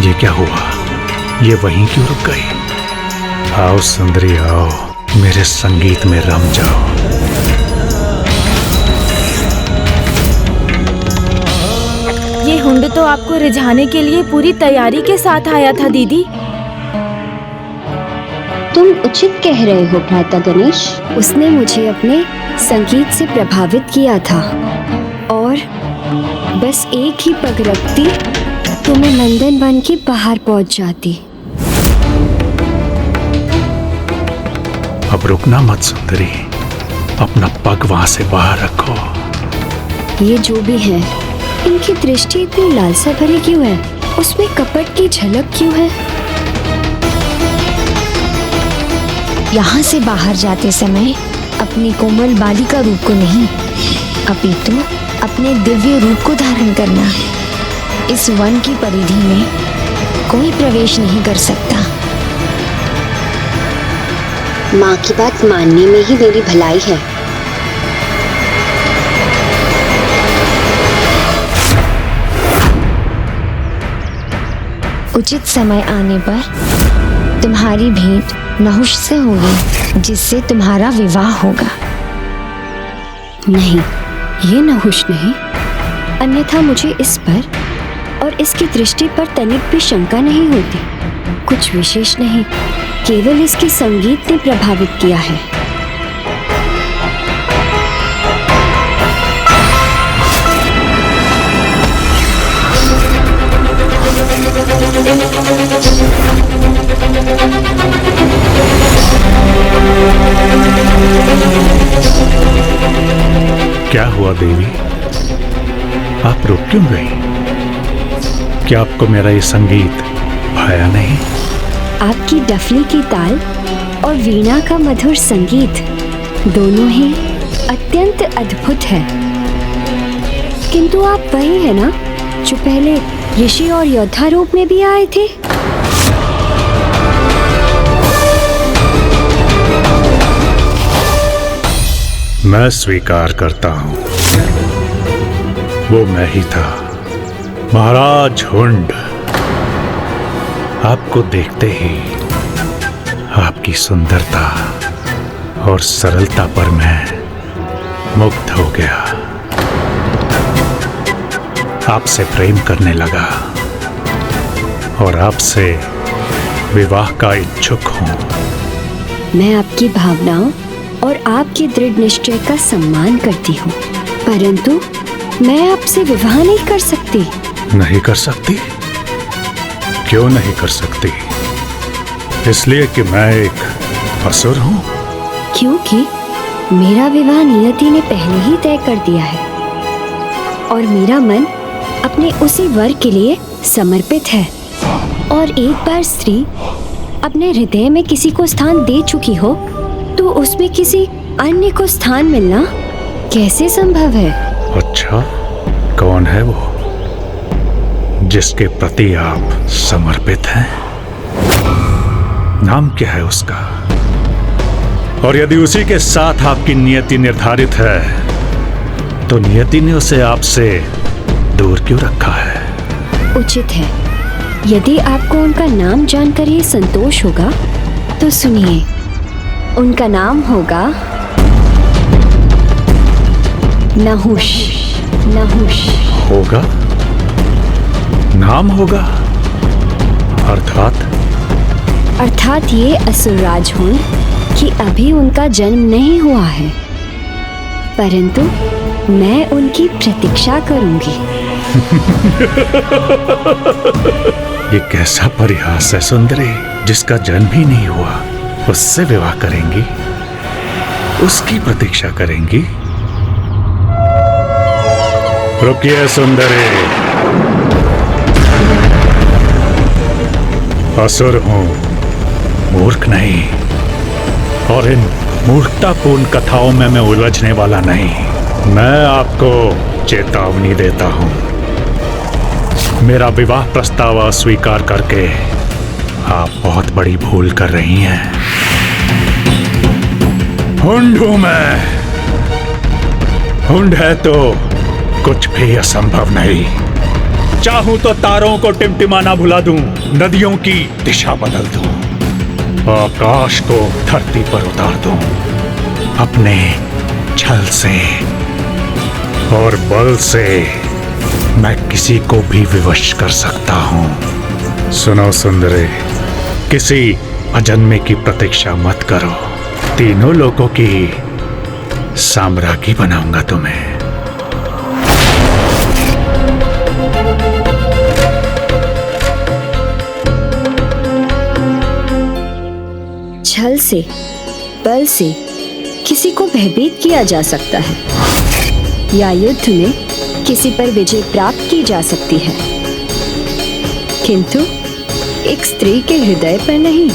ये क्या हुआ? ये वहीं क्यों रुक गई? आओ सुंदरी आओ, मेरे संगीत में रम जाओ। ये हुंड तो आपको रिझाने के लिए पूरी तैयारी के साथ आया था दीदी। तुम उचित कह रहे हो भ्राता गणेश। उसने मुझे अपने संगीत से प्रभावित किया था और बस एक ही पग रखती तो मैं नंदन वन के बाहर पहुंच जाती। अब रुकना मत सुंदरी, अपना पग वहां से बाहर रखो। ये जो भी है, इनकी दृष्टि इतनी लालसा भरी क्यों है? उसमें कपट की झलक क्यों है? यहाँ से बाहर जाते समय अपनी कोमल बालिका रूप को नहीं, अपितु अपने दिव्य रूप को धारण करना। इस वन की परिधि में कोई प्रवेश नहीं कर सकता। माँ की बात मानने में ही मेरी भलाई है। उचित समय आने पर तुम्हारी भेंट नहुष से होगी, जिससे तुम्हारा विवाह होगा। नहीं, ये नहुष नहीं। अन्यथा मुझे इस पर और इसकी दृष्टि पर तनिक भी शंका नहीं होती। कुछ विशेष नहीं, केवल इसके संगीत ने प्रभावित किया है। क्या हुआ देवी, आप रुक क्यों गई? क्या आपको मेरा ये संगीत भाया नहीं? आपकी डफली की ताल और वीणा का मधुर संगीत दोनों ही अत्यंत अद्भुत है। किंतु आप वही है ना जो पहले ऋषि और योद्धा रूप में भी आए थे? मैं स्वीकार करता हूं, वो मैं ही था, महाराज हुंड। आपको देखते ही आपकी सुंदरता और सरलता पर मैं मुग्ध हो गया। आपसे प्रेम करने लगा और आपसे विवाह का इच्छुक हूं। मैं आपकी भावनाओं और आपके दृढ़ निश्चय का सम्मान करती हूँ, परंतु मैं आपसे विवाह नहीं कर सकती। नहीं कर सकती? क्यों नहीं कर सकती? इसलिए कि मैं एक असुर हूं? क्योंकि मेरा विवाह नियति ने पहले ही तय कर दिया है और मेरा मन अपने उसी वर के लिए समर्पित है। और एक बार स्त्री अपने हृदय में किसी को स्थान दे चुकी हो तो उसमें किसी अन्य को स्थान मिलना कैसे संभव है? अच्छा, कौन है वो जिसके प्रति आप समर्पित हैं? नाम क्या है उसका? और यदि उसी के साथ आपकी नियति निर्धारित है तो नियति ने उसे आपसे दूर क्यों रखा है? उचित है, यदि आपको उनका नाम जानकर ये संतोष होगा तो सुनिए। उनका नाम होगा नहुष। नहुष होगा? नाम होगा? अर्थात ये असुरराज हुन कि अभी उनका जन्म नहीं हुआ है, परंतु मैं उनकी प्रतीक्षा करूंगी। ये कैसा परिहास है सुंदरी, जिसका जन्म ही नहीं हुआ उससे विवाह करेंगी, उसकी प्रतीक्षा करेंगी। रुकिए सुंदरी, असुर हूं, मूर्ख नहीं, और इन मूर्खतापूर्ण कथाओं में मैं उलझने वाला नहीं। मैं आपको चेतावनी देता हूं। मेरा विवाह प्रस्ताव अस्वीकार करके आप बहुत बड़ी भूल कर रही हैं। हुंड हूं मैं। हुंड है तो कुछ भी असंभव नहीं। चाहूं तो तारों को टिमटिमाना भुला दूं, नदियों की दिशा बदल दूं, आकाश को धरती पर उतार दूं, अपने छल से और बल से मैं किसी को भी विवश कर सकता हूं। सुनो सुंदरी, किसी अजन्मे की प्रतीक्षा मत करो। तीनों लोगों की साम्राज्ञी बनाऊंगा तुम्हें। छल से, बल से किसी को भयभीत किया जा सकता है, या युद्ध में किसी पर विजय प्राप्त की जा सकती है, किंतु एक स्त्री के हृदय पर नहीं,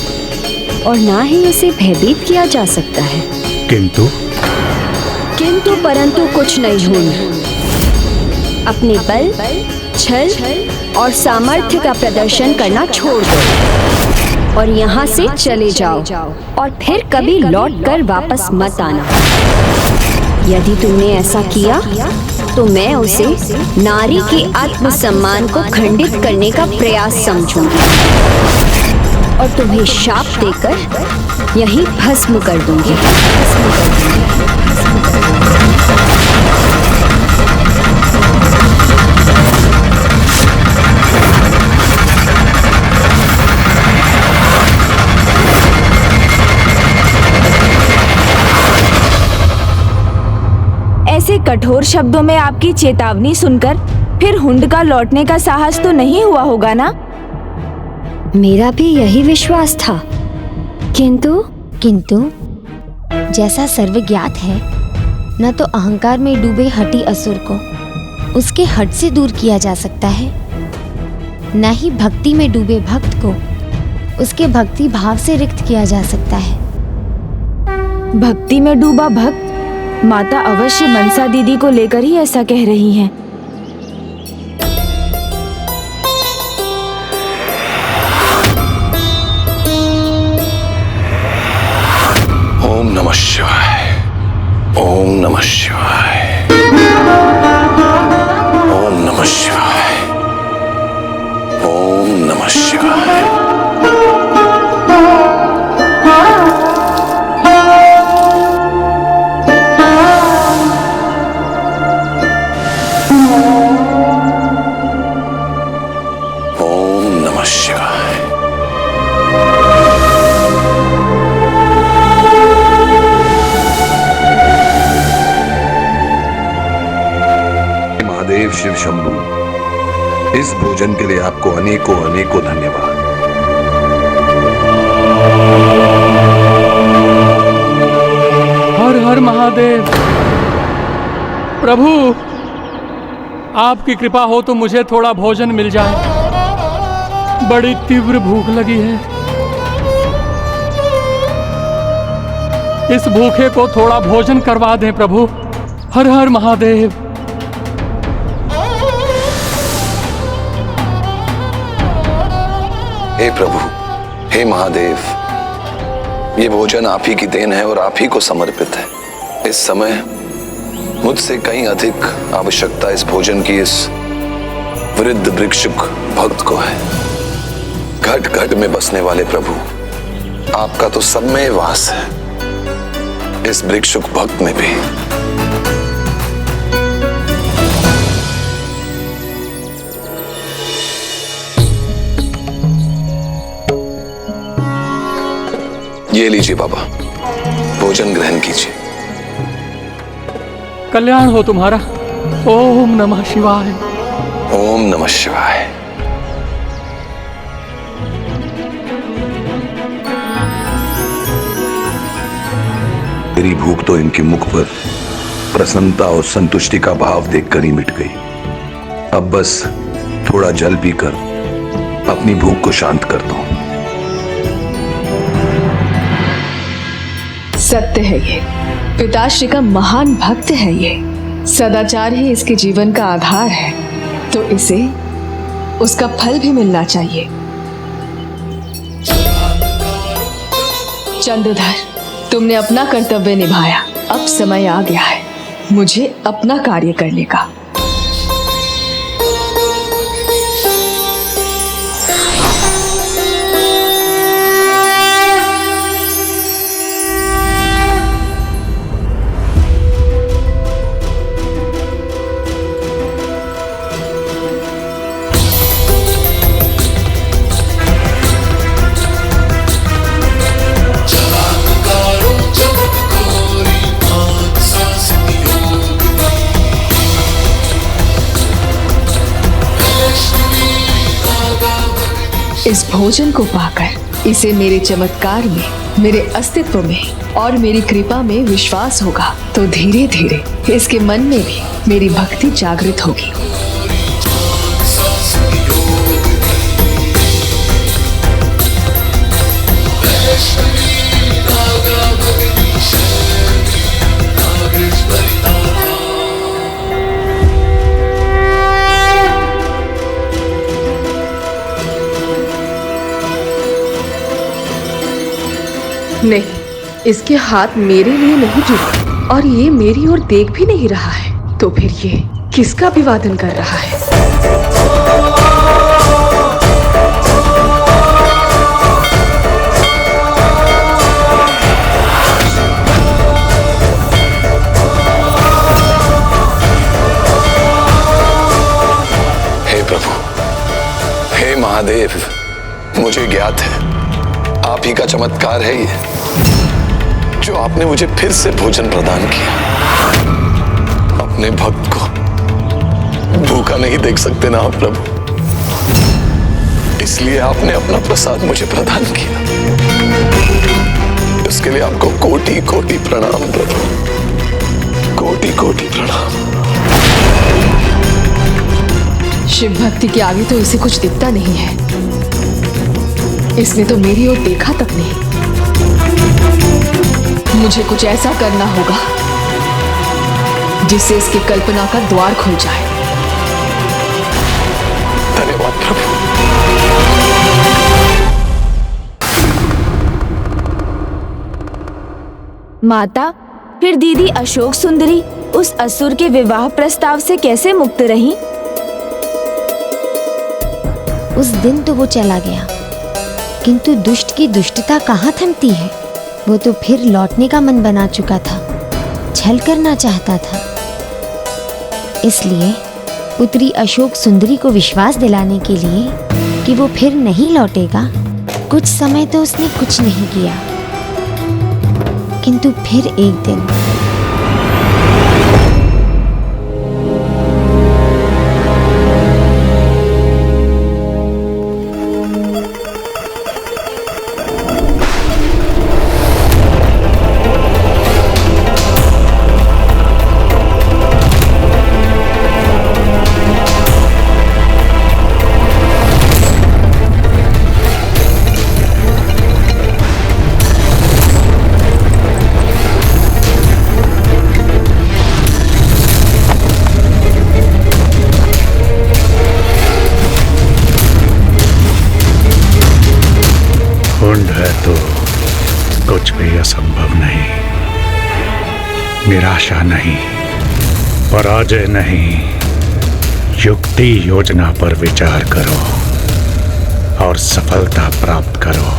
और ना ही उसे भयभीत किया जा सकता है। किंतु परंतु कुछ नहीं हूं। अपने बल, छल और सामर्थ्य का प्रदर्शन करना छोड़ दो और यहाँ से चले जाओ, और फिर कभी लौटकर वापस मत आना। यदि तुमने ऐसा किया तो मैं उसे नारी के आत्मसम्मान को खंडित करने का प्रयास समझूंगी और तुम्हें शाप देकर यहीं भस्म कर दूंगी। ऐसे कठोर शब्दों में आपकी चेतावनी सुनकर फिर हुंड का लौटने का साहस तो नहीं हुआ होगा ना? मेरा भी यही विश्वास था, किंतु जैसा सर्वज्ञात है, न तो अहंकार में डूबे हठी असुर को उसके हट से दूर किया जा सकता है, न ही भक्ति में डूबे भक्त को उसके भक्ति भाव से रिक्त किया जा सकता है। भक्ति में डूबा भक्त माता अवश्य मनसा दीदी को लेकर ही ऐसा कह रही हैं। ओम नमः शिवाय, ओम नमः शिवाय, ओम नमः शिवाय, ओम नमः शिवाय। महादेव शिव शंभू, इस भोजन के लिए आपको अनेकों अनेकों धन्यवाद। हर हर महादेव। प्रभु, आपकी कृपा हो तो मुझे थोड़ा भोजन मिल जाए, बड़ी तीव्र भूख लगी है। इस भूखे को थोड़ा भोजन करवा दें प्रभु। हर हर महादेव। हे प्रभु, हे महादेव, ये भोजन आप ही की देन है और आप ही को समर्पित है। इस समय मुझसे कहीं अधिक आवश्यकता इस भोजन की इस वृद्ध भिक्षुक भक्त को है। घट घट में बसने वाले प्रभु, आपका तो सब में वास है, इस भिक्षुक भक्त में भी। ये लीजिए बाबा, भोजन ग्रहण कीजिए। कल्याण हो तुम्हारा। ओम नमः शिवाय। ओम नमः शिवाय। मेरी भूख तो इनके मुख पर प्रसन्नता और संतुष्टि का भाव देखकर ही मिट गई। अब बस थोड़ा जल पीकर अपनी भूख को शांत करता हूं। सत्य है ये, पिताश्री का महान भक्त है ये। सदाचार ही इसके जीवन का आधार है, तो इसे उसका फल भी मिलना चाहिए। चंद्रधर, तुमने अपना कर्तव्य निभाया। अब समय आ गया है मुझे अपना कार्य करने का। इस भोजन को पाकर इसे मेरे चमत्कार में, मेरे अस्तित्व में और मेरी कृपा में विश्वास होगा, तो धीरे धीरे इसके मन में भी मेरी भक्ति जागृत होगी। नहीं, इसके हाथ मेरे लिए नहीं जुड़े और ये मेरी ओर देख भी नहीं रहा है, तो फिर ये किसका अभिवादन कर रहा है? हे प्रभु, हे महादेव, मुझे ज्ञात है आप ही का चमत्कार है ये, जो आपने मुझे फिर से भोजन प्रदान किया। अपने भक्त को भूखा नहीं देख सकते ना आप प्रभु, इसलिए आपने अपना प्रसाद मुझे प्रदान किया। इसके लिए आपको कोटि कोटि प्रणाम प्रभु, कोटि कोटि प्रणाम। शिव भक्ति के आगे तो इसे कुछ दिखता नहीं है। इसने तो मेरी ओर देखा तक नहीं। मुझे कुछ ऐसा करना होगा जिससे इसकी कल्पना का द्वार खुल जाए। धन्यवाद प्रभु। माता, फिर दीदी अशोक सुंदरी उस असुर के विवाह प्रस्ताव से कैसे मुक्त रही? उस दिन तो वो चला गया, किंतु दुष्ट की दुष्टता कहाँ थमती है। वो तो फिर लौटने का मन बना चुका था, छल करना चाहता था। इसलिए पुत्री अशोक सुंदरी को विश्वास दिलाने के लिए कि वो फिर नहीं लौटेगा, कुछ समय तो उसने कुछ नहीं किया। किंतु फिर एक दिन कुंड है तो कुछ भी असंभव नहीं, निराशा नहीं, पराजय नहीं, युक्ति योजना पर विचार करो और सफलता प्राप्त करो।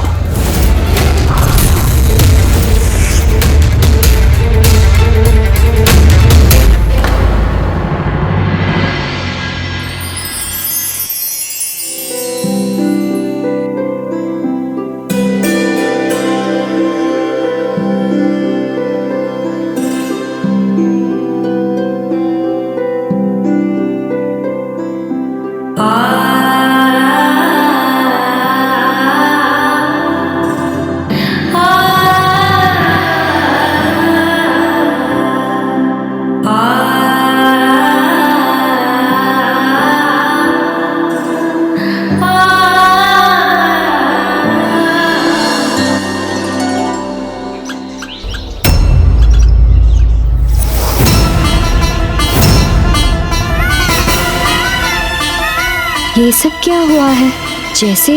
ये सब क्या हुआ है? जैसे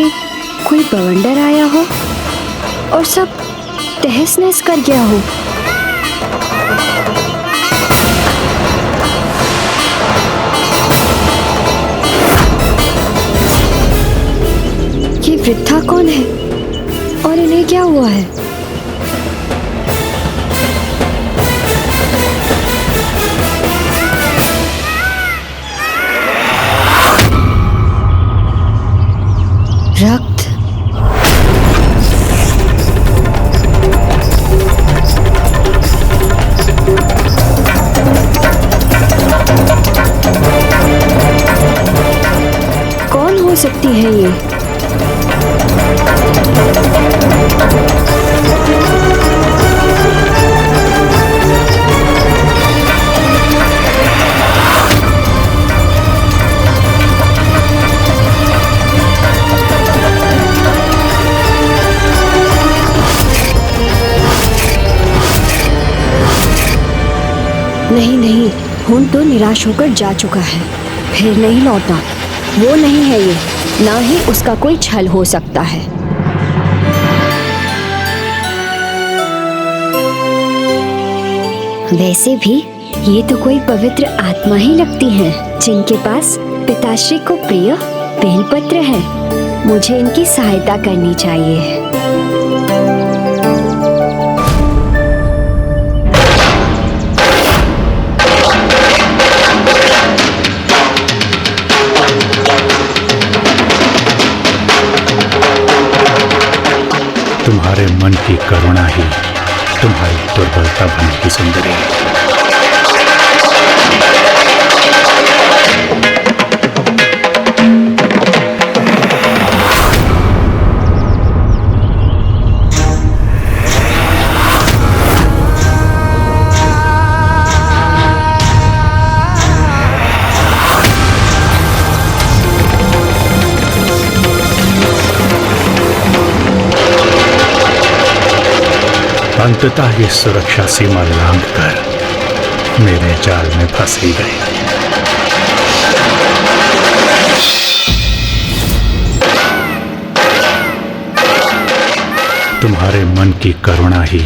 कोई बवंडर आया हो और सब तहस नहस कर गया हो। ये वृद्धा कौन है और इन्हें क्या हुआ है? रक्त। कौन हो सकती है ये? नहीं नहीं, खून तो निराश होकर जा चुका है, फिर नहीं लौटा। वो नहीं है ये, ना ही उसका कोई छल हो सकता है। वैसे भी ये तो कोई पवित्र आत्मा ही लगती है, जिनके पास पिताश्री को प्रिय बेलपत्र है। मुझे इनकी सहायता करनी चाहिए। तुम्हारे मन की करुणा ही तुम्हारी दुर्बलता बनेगी सुंदरी। अंततः ये सुरक्षा सीमा लांघकर मेरे जाल में फंस ही गई। तुम्हारे मन की करुणा ही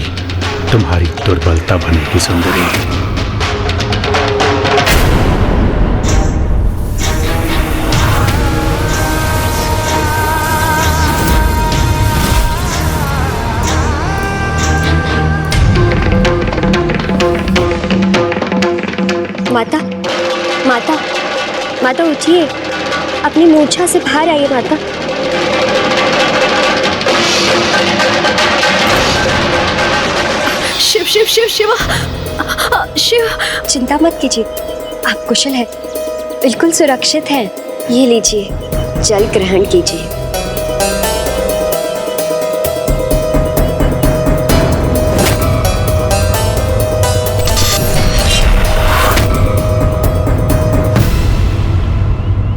तुम्हारी दुर्बलता बनेगी सुंदरी। माता, माता, माता उठिए, अपनी मूर्छा से बाहर आइए माता। शिव शिव शिव शिवा, शिव। चिंता मत कीजिए, आप कुशल हैं, बिल्कुल सुरक्षित हैं। ये लीजिए, जल ग्रहण कीजिए।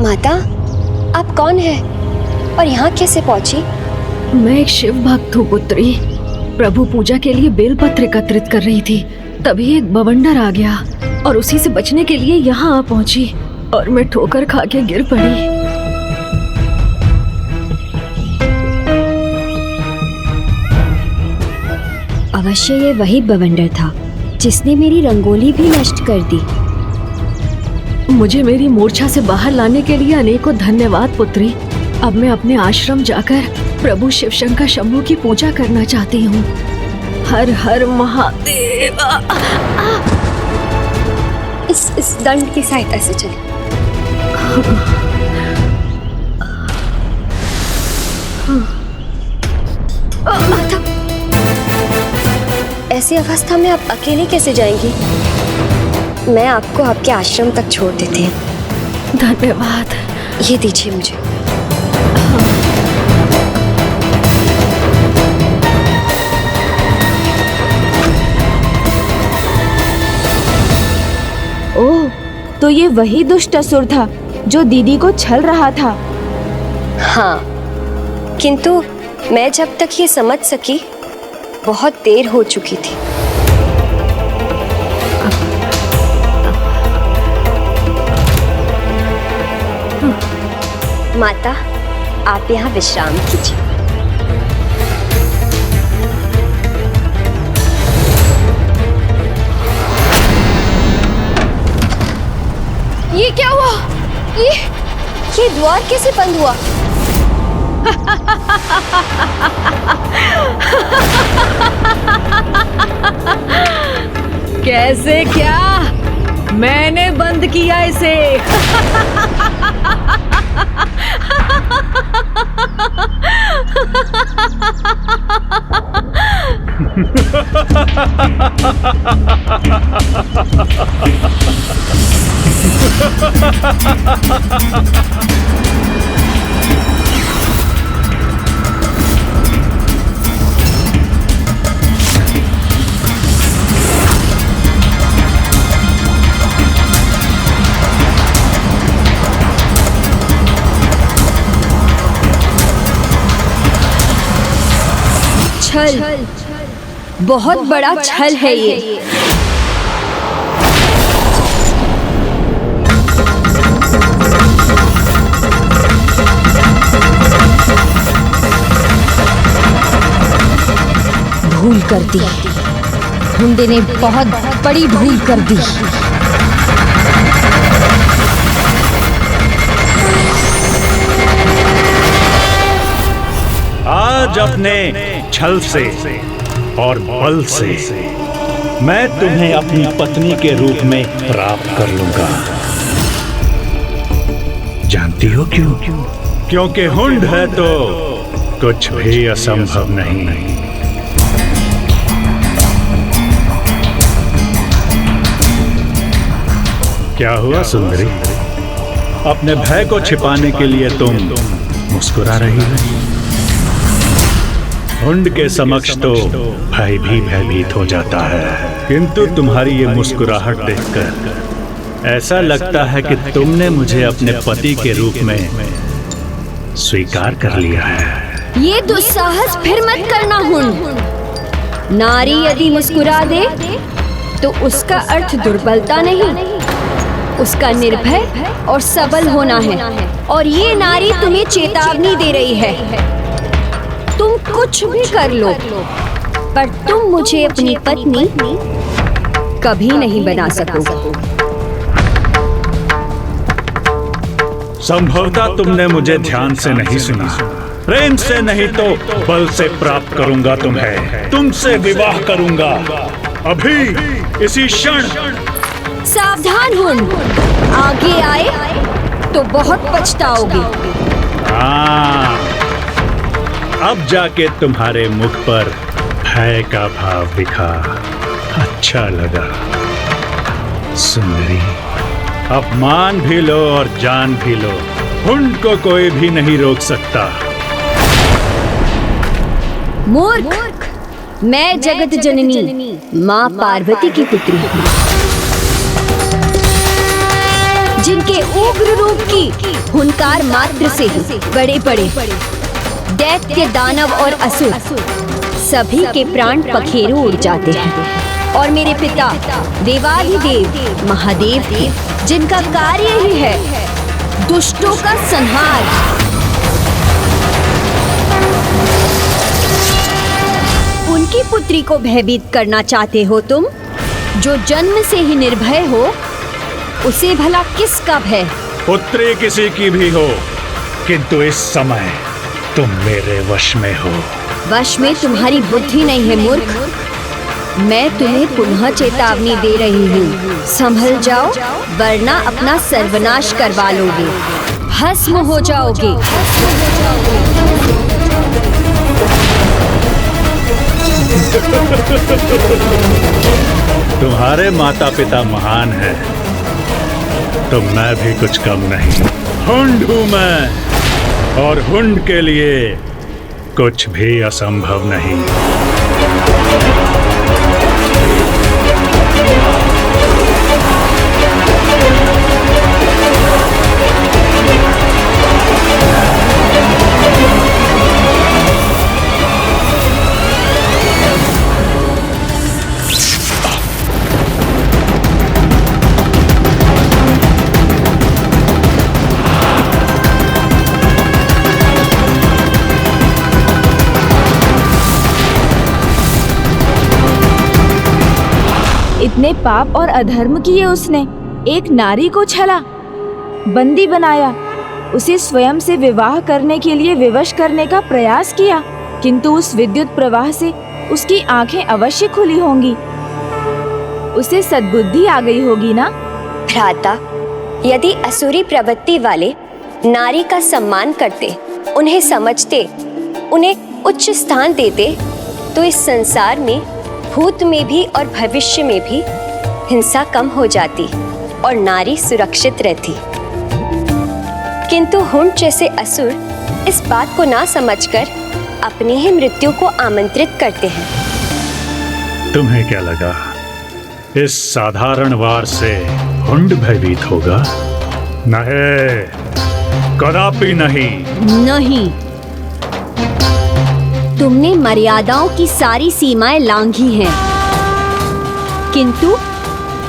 माता, आप कौन हैं और यहाँ कैसे पहुंची? मैं एक शिव भक्त हूँ पुत्री। प्रभु पूजा के लिए बेलपत्र एकत्रित कर रही थी, तभी एक बवंडर आ गया और उसी से बचने के लिए यहाँ आ पहुंची और मैं ठोकर खा के गिर पड़ी। अवश्य ये वही बवंडर था जिसने मेरी रंगोली भी नष्ट कर दी। मुझे मेरी मूर्छा से बाहर लाने के लिए अनेकों धन्यवाद पुत्री। अब मैं अपने आश्रम जाकर प्रभु शिव शंकर शंभू की पूजा करना चाहती हूँ। हर हर महादेव। इस दंड की सहायता से चले। माता, ऐसी अवस्था में आप अकेले कैसे जाएंगी? मैं आपको आपके आश्रम तक छोड़ देती हूँ। धन्यवाद। ये दीजिए मुझे। ओह, तो ये वही दुष्ट असुर था जो दीदी को छल रहा था। हाँ, किंतु मैं जब तक ये समझ सकी बहुत देर हो चुकी थी। माता, आप यहाँ विश्राम कीजिए। ये क्या हुआ? ये द्वार कैसे बंद हुआ? कैसे क्या? मैंने बंद किया इसे। छल, बहुत बड़ा छल है ये। भूल कर दी, हुंडे ने बहुत बड़ी भूल कर दी। आज अपने छल से और बल से मैं तुम्हें अपनी पत्नी के रूप में प्राप्त कर लूंगा। जानती हो क्यों? क्योंकि हुंड है तो कुछ भी असंभव नहीं। क्या हुआ सुंदरी? अपने भय को छिपाने के लिए तुम मुस्कुरा रही हो। हुंड के समक्ष तो भय भी भयभीत हो जाता है, किंतु तुम्हारी ये मुस्कुराहट देखकर ऐसा लगता है कि तुमने मुझे अपने पति के रूप में स्वीकार कर लिया है। ये दुस्साहस फिर मत करना हुंड। नारी यदि मुस्कुरा दे तो उसका अर्थ दुर्बलता नहीं, उसका निर्भय और सबल होना है। और ये नारी तुम्हें चेतावनी दे रही है, तुम कुछ भी कर लो, पर तुम मुझे अपनी पत्नी कभी नहीं बना सकोगे। संभवतः तुमने मुझे ध्यान से नहीं सुना। प्रेम से नहीं तो बल से प्राप्त करूंगा तुम्हें, तुमसे विवाह करूंगा अभी इसी क्षण। सावधान हुंड, आगे आए तो बहुत पछताओगे। हाँ, अब जाके तुम्हारे मुख पर भय का भाव दिखा, अच्छा लगा। सुंदरी, अपमान भी लो और जान भी लो, हुंड को कोई भी नहीं रोक सकता। मूर्ख, मैं जगत जननी माँ पार्वती की पुत्री हूँ, जिनके उग्र रूप की हुंकार मात्र से ही बड़े बड़े दैत्य, दानव और असुर सभी के प्राण पखेरु उड़ जाते हैं। और मेरे पिता देवाधिदेव महादेव थे, जिनका कार्य ही है दुष्टों का संहार। उनकी पुत्री को भयभीत करना चाहते हो तुम? जो जन्म से ही निर्भय हो, उसे भला किसका भय? पुत्री किसी की भी हो, किंतु इस समय तुम मेरे वश में हो। वश में तुम्हारी बुद्धि नहीं है मूर्ख। मैं तुम्हें पुनः चेतावनी दे रही हूँ, संभल जाओ वरना अपना सर्वनाश करवा लोगे, भस्म हो जाओगे। तुम्हारे माता पिता महान हैं, तो मैं भी कुछ कम नहीं। हुंड हूँ मैं, और हुंड के लिए कुछ भी असंभव नहीं। कितने पाप और अधर्म किए उसने। एक नारी को छला, बंदी बनाया, उसे स्वयं से विवाह करने के लिए विवश करने का प्रयास किया, किंतु उस विद्युत प्रवाह से उसकी आंखें अवश्य खुली होंगी। उसे सद्बुद्धि आ गई होगी ना? भ्राता, यदि असुरी प्रवृत्ति वाले नारी का सम्मान करते, उन्हें समझते, उन्हें उच्च स्थान देते, तो इस संसार में भूत में भी और भविष्य में भी हिंसा कम हो जाती और नारी सुरक्षित रहती। किंतु हुंड जैसे असुर इस बात को ना समझकर अपनी ही मृत्यु को आमंत्रित करते हैं। तुम्हें क्या लगा इस साधारण वार से हुंड भयभीत होगा? नहीं, कदापि नहीं। नहीं, तुमने मर्यादाओं की सारी सीमाएं लांघी हैं, किंतु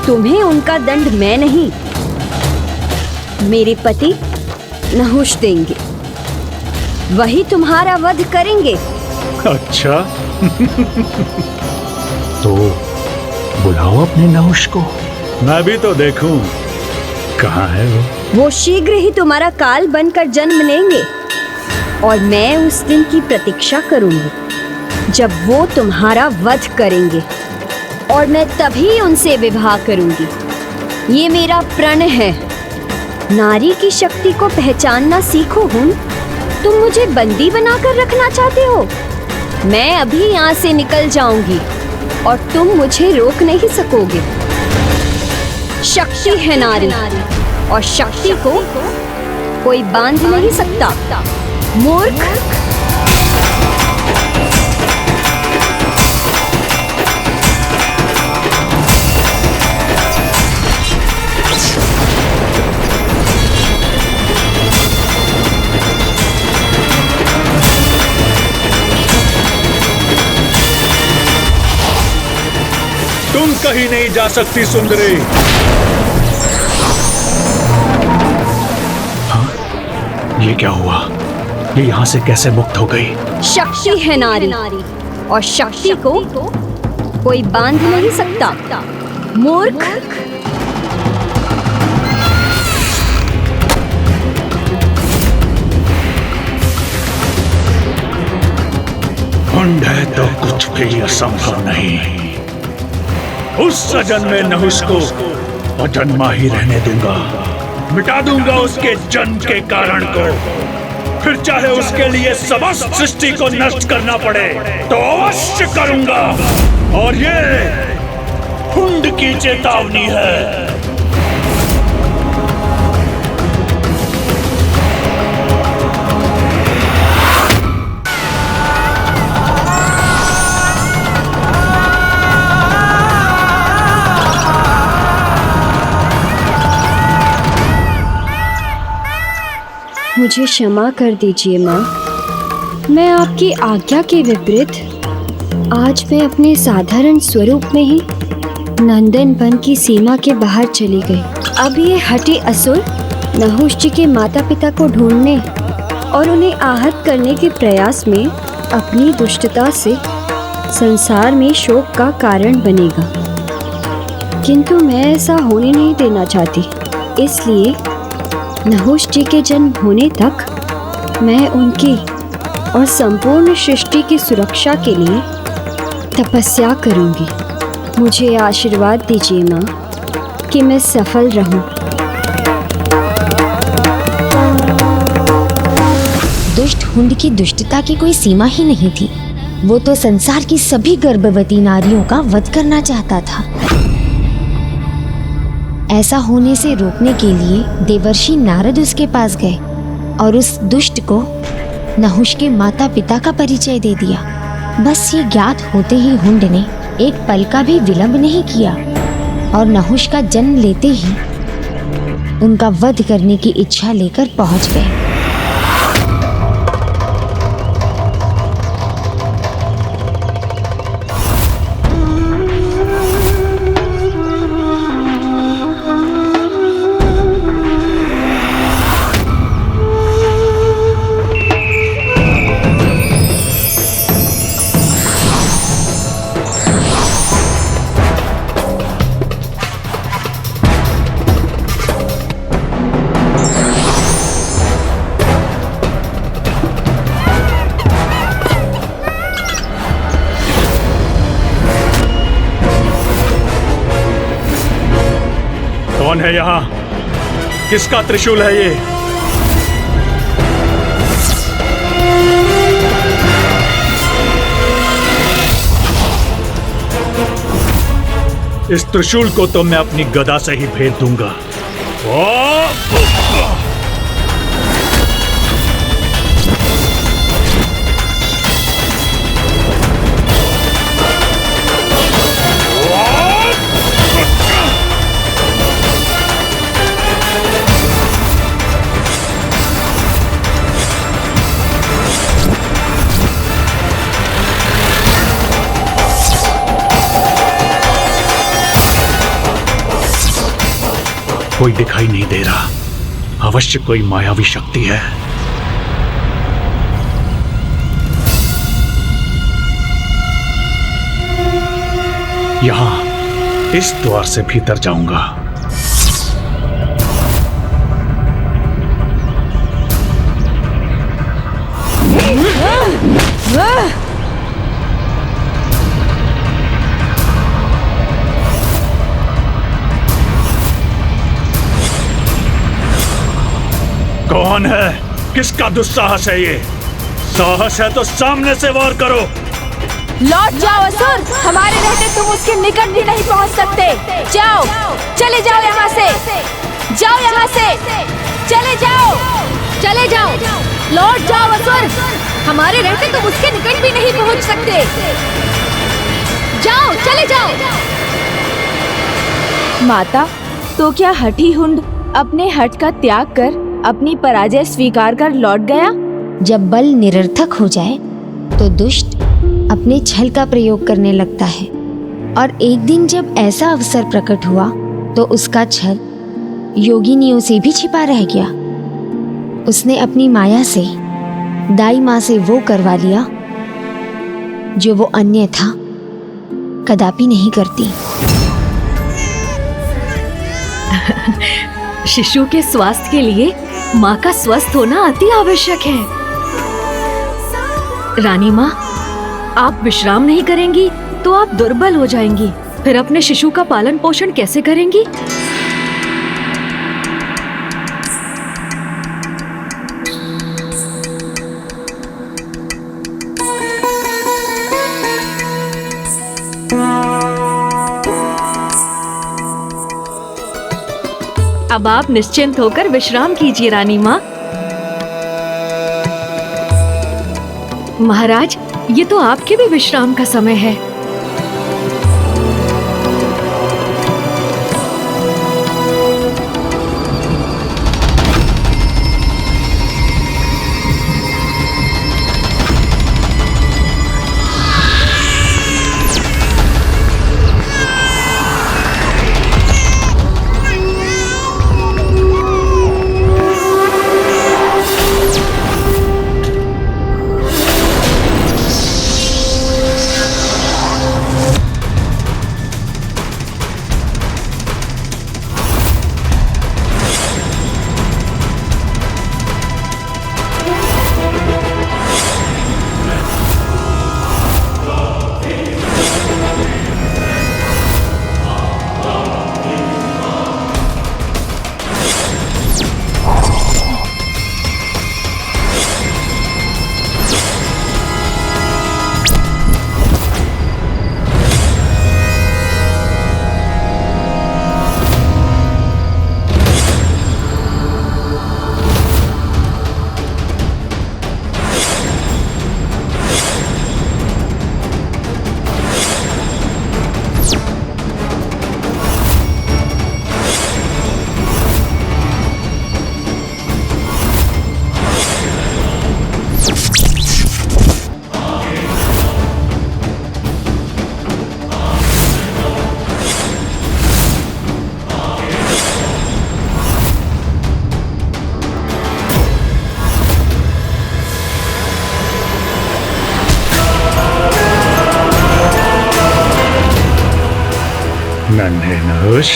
तुम्हें उनका दंड मैं नहीं, मेरे पति नहुष देंगे। वही तुम्हारा वध करेंगे। अच्छा तो बुलाओ अपने नहुष को, मैं भी तो देखूं कहाँ है वो। वो शीघ्र ही तुम्हारा काल बनकर जन्म लेंगे और मैं उस दिन की प्रतीक्षा करूंगी जब वो तुम्हारा वध करेंगे, और मैं तभी उनसे विवाह करूंगी। ये मेरा प्रण है। नारी की शक्ति को पहचानना सीखो हुन। तुम मुझे बंदी बनाकर रखना चाहते हो? मैं अभी यहाँ से निकल जाऊंगी और तुम मुझे रोक नहीं सकोगे। शक्ति है नारी, और शक्ति को कोई बांध नहीं सकता। मूर्ख! तुम कहीं नहीं जा सकती सुंदरी। हाँ? ये क्या हुआ? ये यहाँ से कैसे मुक्त हो गई? शक्ति है नारी, और शक्ति को कोई बांध नहीं सकता। मूर्ख! हुंड है तो कुछ भी असंभव नहीं। उस सजन में नहुष को अजन्मा ही रहने दूंगा, मिटा दूंगा उसके जन्म के कारण को। फिर चाहे उसके लिए समस्त सृष्टि को नष्ट करना पड़े तो अवश्य करूंगा। और ये हुंड की चेतावनी है। मुझे क्षमा कर दीजिए माँ। मैं आपकी आज्ञा के विपरीत आज मैं अपने साधारण स्वरूप में ही नंदन वन की सीमा के बाहर चली गई। अब ये हठी असुर नहुष जी के माता पिता को ढूंढने और उन्हें आहत करने के प्रयास में अपनी दुष्टता से संसार में शोक का कारण बनेगा, किंतु मैं ऐसा होने नहीं देना चाहती। इसलिए नहुष जी के जन्म होने तक मैं उनकी और संपूर्ण सृष्टि की सुरक्षा के लिए तपस्या करूंगी। मुझे आशीर्वाद दीजिए माँ कि मैं सफल रहूं। दुष्ट हुंड की दुष्टता की कोई सीमा ही नहीं थी। वो तो संसार की सभी गर्भवती नारियों का वध करना चाहता था। ऐसा होने से रोकने के लिए देवर्षि नारद उसके पास गए और उस दुष्ट को नहुष के माता पिता का परिचय दे दिया। बस ये ज्ञात होते ही हुंड ने एक पल का भी विलंब नहीं किया और नहुष का जन्म लेते ही उनका वध करने की इच्छा लेकर पहुंच गए। कौन है यहाँ? किसका त्रिशूल है ये? इस त्रिशूल को तो मैं अपनी गदा से ही भेद दूंगा। कोई दिखाई नहीं दे रहा, अवश्य कोई मायावी शक्ति है। यहां इस द्वार से भीतर जाऊंगा। कौन है? किसका दुस्साहस है ये? साहस है तो सामने से वार करो। लौट जाओ असुर, हमारे रहते तुम उसके निकट भी नहीं पहुंच सकते। जाओ, चले जाओ यहाँ से, जाओ यहाँ से, चले जाओ, चले जाओ, लौट जाओ असुर, हमारे रहते तुम उसके निकट भी नहीं पहुंच सकते। जाओ, चले जाओ। माता, तो क्या हठी हुंड अपने हठ का त्याग कर अपनी पराजय स्वीकार कर लौट गया? जब बल निरर्थक हो जाए तो दुष्ट अपने छल का प्रयोग करने लगता है, और एक दिन जब ऐसा अवसर प्रकट हुआ तो उसका छल योगिनियों से भी छिपा रह गया। उसने अपनी माया से दाई माँ से वो करवा लिया जो वो अन्यथा कदापि नहीं करती। शिशु के स्वास्थ्य के लिए माँ का स्वस्थ होना अति आवश्यक है। रानी माँ, आप विश्राम नहीं करेंगी तो आप दुर्बल हो जाएंगी, फिर अपने शिशु का पालन पोषण कैसे करेंगी? अब आप निश्चिंत होकर विश्राम कीजिए रानी माँ। महाराज, ये तो आपके भी विश्राम का समय है। नन्हे नहुष,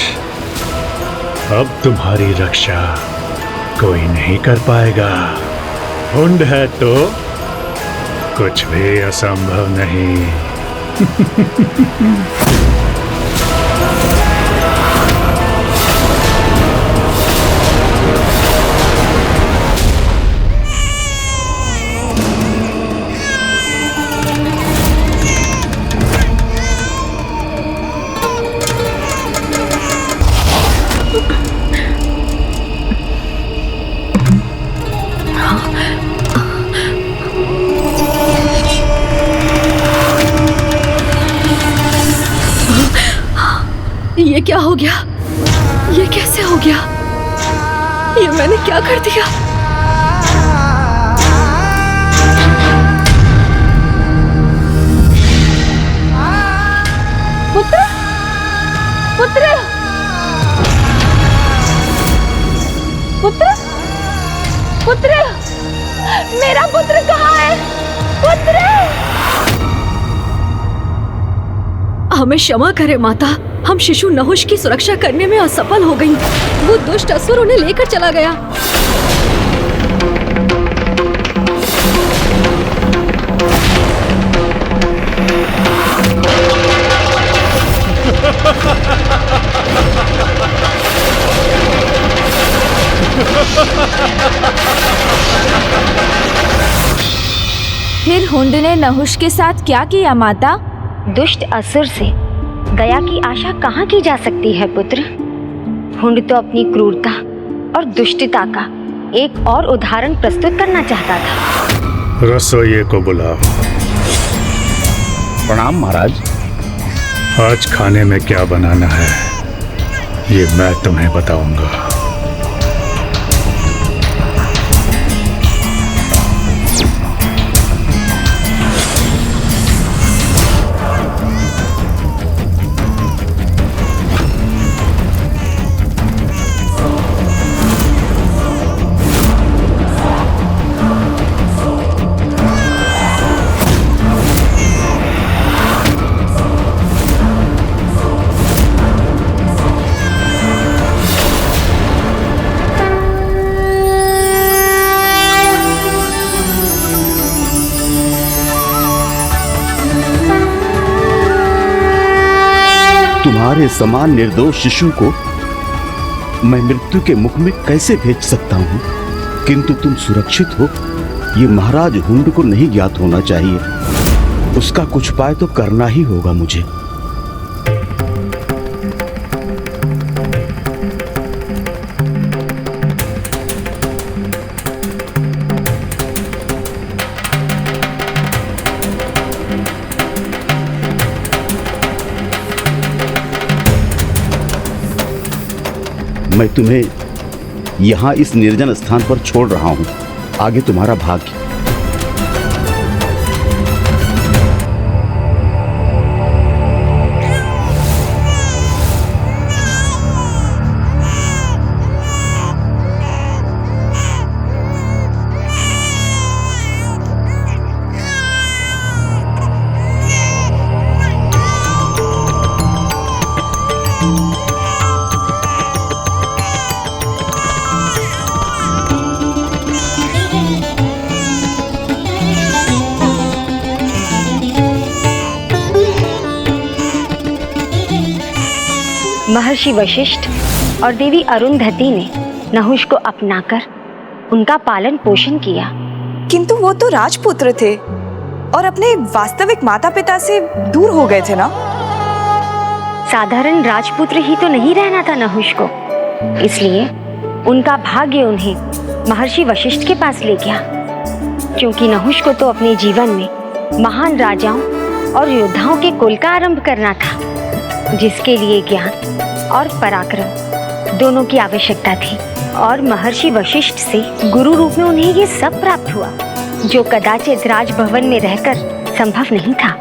अब तुम्हारी रक्षा कोई नहीं कर पाएगा। हुंड है तो कुछ भी असंभव नहीं। ये क्या हो गया? ये कैसे हो गया? ये मैंने क्या कर दिया? पुत्र, पुत्र, पुत्र, पुत्र, मेरा पुत्र कहाँ है? पुत्र! हमें क्षमा करें माता, हम शिशु नहुष की सुरक्षा करने में असफल हो गई। वो दुष्ट असुर उन्हें लेकर चला गया। फिर हुंड ने नहुष के साथ क्या किया माता? दुष्ट असुर से दया की आशा कहाँ की जा सकती है पुत्र? हुंड तो अपनी क्रूरता और दुष्टता का एक और उदाहरण प्रस्तुत करना चाहता था। रसोइये को बुलाओ। प्रणाम महाराज। आज खाने में क्या बनाना है ये मैं तुम्हें बताऊंगा। तुम्हारे समान निर्दोष शिशु को मैं मृत्यु के मुख में कैसे भेज सकता हूं? किंतु तुम सुरक्षित हो, ये महाराज हुंड को नहीं ज्ञात होना चाहिए। उसका कुछ उपाय तो करना ही होगा मुझे। मैं तुम्हें यहां इस निर्जन स्थान पर छोड़ रहा हूं। आगे तुम्हारा भाग्य। महर्षि वशिष्ठ और देवी अरुंधति ने नहुष को अपनाकर उनका पालन पोषण किया। किंतु वो तो राजपुत्र थे और अपने वास्तविक माता पिता से दूर हो गए थे ना? साधारण राजपुत्र ही तो नहीं रहना था नहुष को, इसलिए उनका भाग्य उन्हें महर्षि वशिष्ठ के पास ले गया। क्योंकि नहुष को तो अपने जीवन में महान राजाओं और योद्धाओं के कुल का आरंभ करना था, जिसके लिए ज्ञान और पराक्रम दोनों की आवश्यकता थी। और महर्षि वशिष्ठ से गुरु रूप में उन्हें ये सब प्राप्त हुआ, जो कदाचित राजभवन में रहकर संभव नहीं था।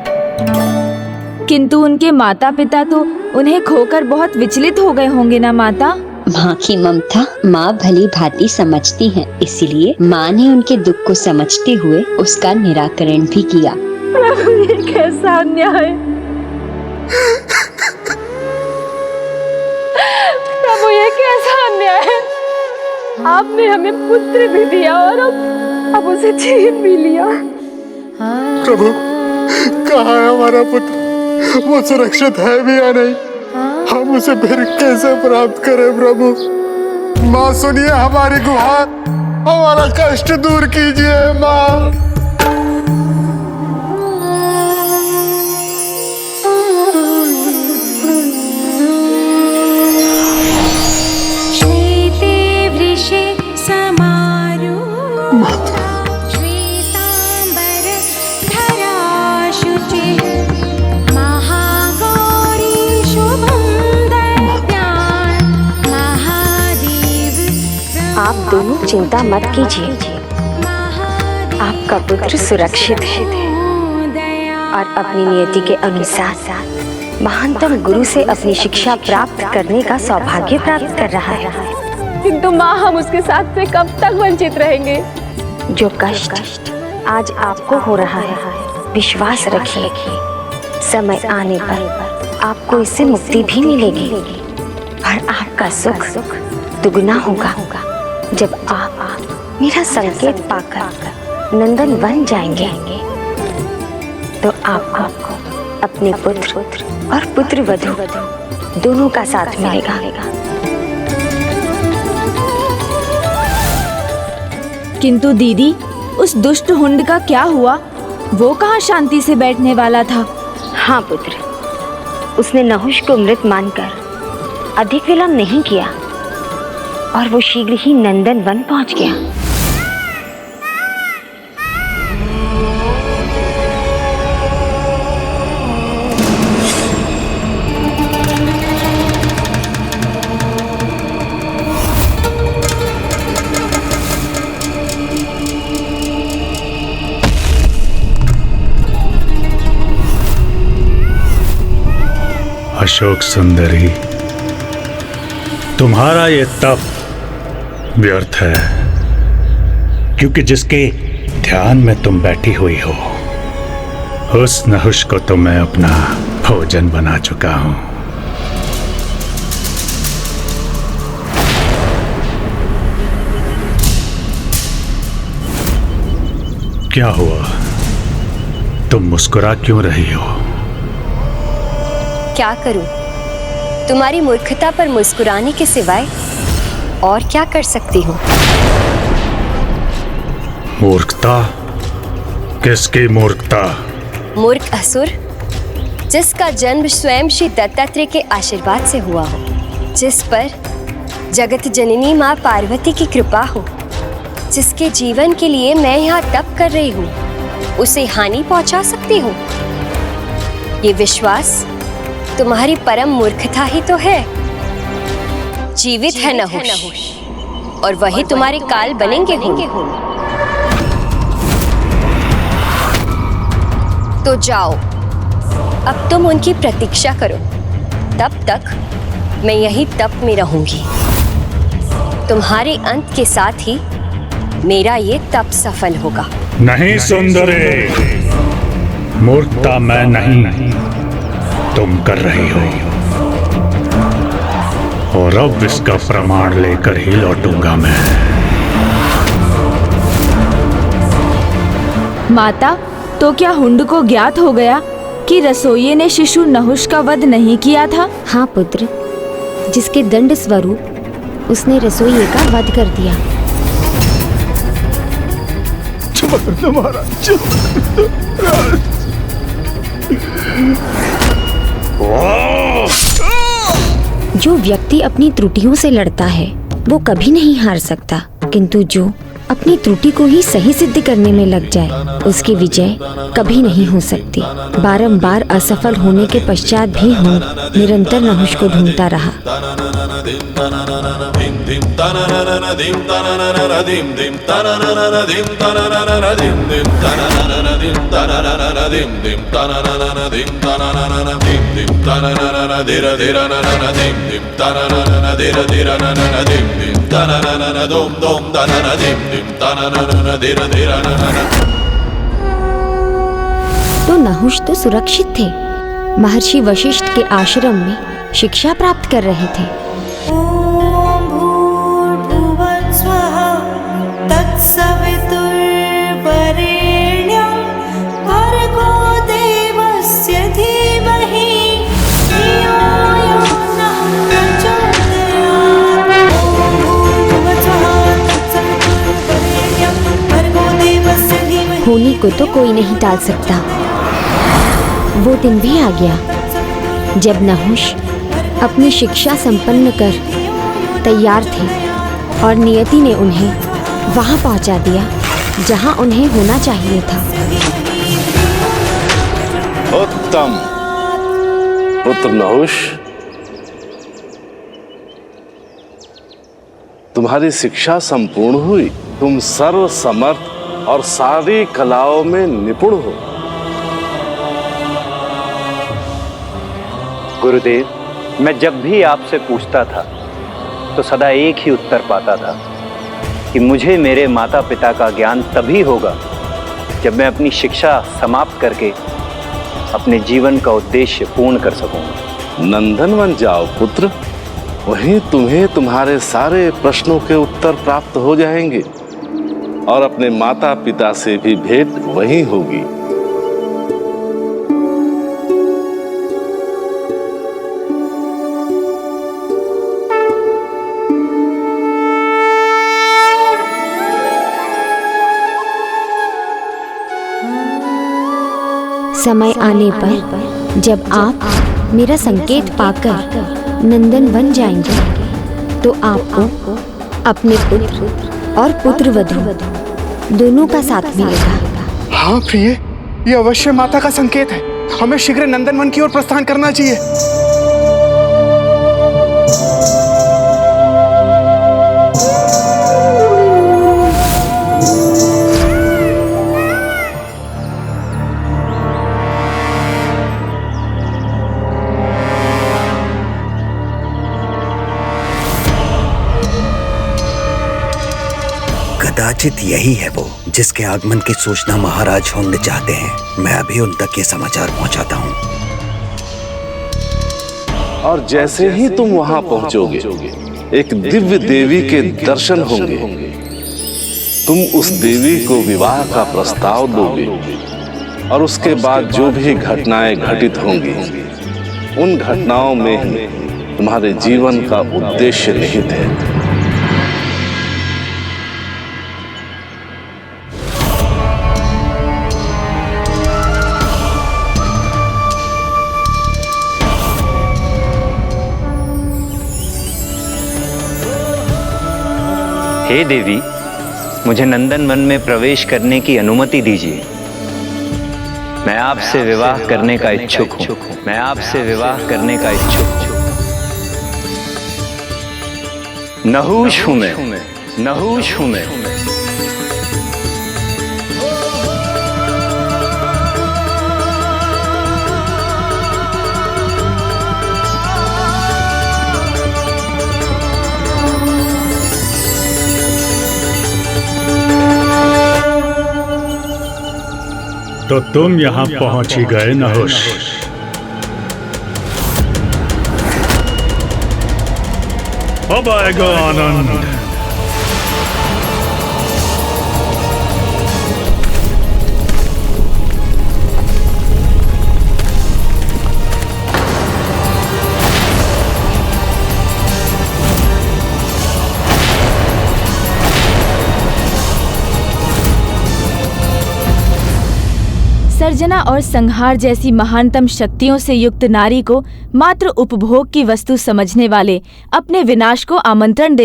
किंतु उनके माता पिता तो उन्हें खोकर बहुत विचलित हो गए होंगे ना माता? माँ की ममता माँ भली भांति समझती है, इसीलिए माँ ने उनके दुख को समझते हुए उसका निराकरण भी किया। प्रभु, ये कैसा अन्याय! प्रभु, ये कैसा अन्याय है! आपने हमें पुत्र भी दिया और अब उसे छीन भी लिया। प्रभु, कहाँ है हमारा पुत्र? वो सुरक्षित है भी या नहीं? हम उसे फिर कैसे प्राप्त करें प्रभु? माँ, सुनिए हमारी गुहार, हमारा कष्ट दूर कीजिए माँ। आप दोनों चिंता मत कीजिए, आपका पुत्र सुरक्षित है और अपनी नियति के अनुसार महानतम गुरु से अपनी शिक्षा प्राप्त करने का सौभाग्य प्राप्त कर रहा है। किंतु माँ, हम उसके साथ से कब तक वंचित रहेंगे? जो कष्ट आज आपको हो रहा है, विश्वास रखिए, समय आने पर आपको इससे मुक्ति भी मिलेगी और आपका सुख दुगना होगा जब आप मेरा संकेत पाकर नंदन बन जाएंगे। तो आपको अपने पुत्र और पुत्र वधू दोनों का साथ मिलेगा। किंतु दीदी, उस दुष्ट हुंड का क्या हुआ? वो कहाँ शांति से बैठने वाला था? हाँ पुत्र, उसने नहुष को मृत मानकर अधिक विलंब नहीं किया और वो शीघ्र ही नंदन वन पहुंच गया। अशोक सुंदरी, तुम्हारा ये तप व्यर्थ है, क्योंकि जिसके ध्यान में तुम बैठी हुई हो उस नहुष को तो मैं अपना भोजन बना चुका हूं। क्या हुआ? तुम मुस्कुरा क्यों रही हो? क्या करूं? तुम्हारी मूर्खता पर मुस्कुराने के सिवाय और क्या कर सकती हूँ? मूर्खता? किसकी मूर्खता? मूर्ख असुर, जिसका जन्म स्वयं श्री दत्तात्रेय के आशीर्वाद से हुआ हो, जिस पर जगत जननी माँ पार्वती की कृपा हो, जिसके जीवन के लिए मैं यहाँ तप कर रही हूँ, उसे हानि पहुँचा सकती हूँ? ये विश्वास तुम्हारी परम मूर्खता ही तो है। जीवित है नहुष और वही तुम्हारे काल बनेंगे होंगे। तो जाओ, अब तुम उनकी प्रतीक्षा करो, तब तक मैं यही तप में रहूंगी। तुम्हारे अंत के साथ ही मेरा ये तप सफल होगा। नहीं सुंदरी, मूर्खता मैं नहीं, तुम कर रही हो, और अब इसका प्रमाण लेकर ही लौटूंगा मैं। माता, तो क्या हुंड को ज्ञात हो गया कि रसोइये ने शिशु नहुष का वध नहीं किया था? हाँ पुत्र, जिसके दंड स्वरूप उसने रसोइये का वध कर दिया। जो व्यक्ति अपनी त्रुटियों से लड़ता है वो कभी नहीं हार सकता, किंतु जो अपनी त्रुटि को ही सही सिद्ध करने में लग जाए उसकी विजय कभी नहीं हो सकती। बारंबार असफल होने के पश्चात भी हुंड निरंतर नहुष को ढूंढता रहा। तो नहुष तो सुरक्षित थे, महर्षि वशिष्ठ के आश्रम में शिक्षा प्राप्त कर रहे थे। होनी को तो कोई नहीं टाल सकता। वो दिन भी आ गया जब नहुष अपनी शिक्षा संपन्न कर तैयार थे और नियति ने उन्हें वहां पहुंचा दिया जहां उन्हें होना चाहिए था। उत्तम पुत्र नहुष, तुम्हारी शिक्षा संपूर्ण हुई, तुम सर्व समर्थ और सारी कलाओं में निपुण हो। गुरुदेव, मैं जब भी आपसे पूछता था तो सदा एक ही उत्तर पाता था कि मुझे मेरे माता पिता का ज्ञान तभी होगा जब मैं अपनी शिक्षा समाप्त करके अपने जीवन का उद्देश्य पूर्ण कर सकूंगा। नंदनवन जाओ पुत्र, वहीं तुम्हें तुम्हारे सारे प्रश्नों के उत्तर प्राप्त हो जाएंगे और अपने माता पिता से भी भेंट वहीं होगी। समय आने पर जब आप मेरा संकेत पाकर नंदन बन जाएंगे तो आपको अपने पुत्र और पुत्रवधू दोनों का साथ मिलेगा। हाँ प्रिय, ये अवश्य माता का संकेत है। हमें शीघ्र नंदनवन की ओर प्रस्थान करना चाहिए। कदाचित यही है वो जिसके आगमन की सूचना महाराज हुंड चाहते हैं। मैं अभी उन तक ये समाचार पहुंचाता हूँ। और जैसे ही तुम वहां पहुंचोगे, एक दिव्य देवी के दर्शन होंगे। तुम उस देवी को विवाह का प्रस्ताव दोगे और उसके बाद जो भी घटनाएं घटित होंगी, उन घटनाओं में ही तुम्हारे जीवन का उद्देश्य निहित है। हे देवी, मुझे नंदनवन में प्रवेश करने की अनुमति दीजिए। मैं आपसे विवाह करने का इच्छुक हूँ। मैं आपसे विवाह करने का इच्छुक हूँ। नहुष हूँ मैं, नहुष हूँ मैं। तो तुम यहाँ पहुंच ही गए नहुष। अब आएगा आनंद। सर्जना और संहार जैसी महानतम शक्तियों से युक्त नारी को मात्र उपभोग की वस्तु समझने वाले अपने विनाश को आमंत्रण दे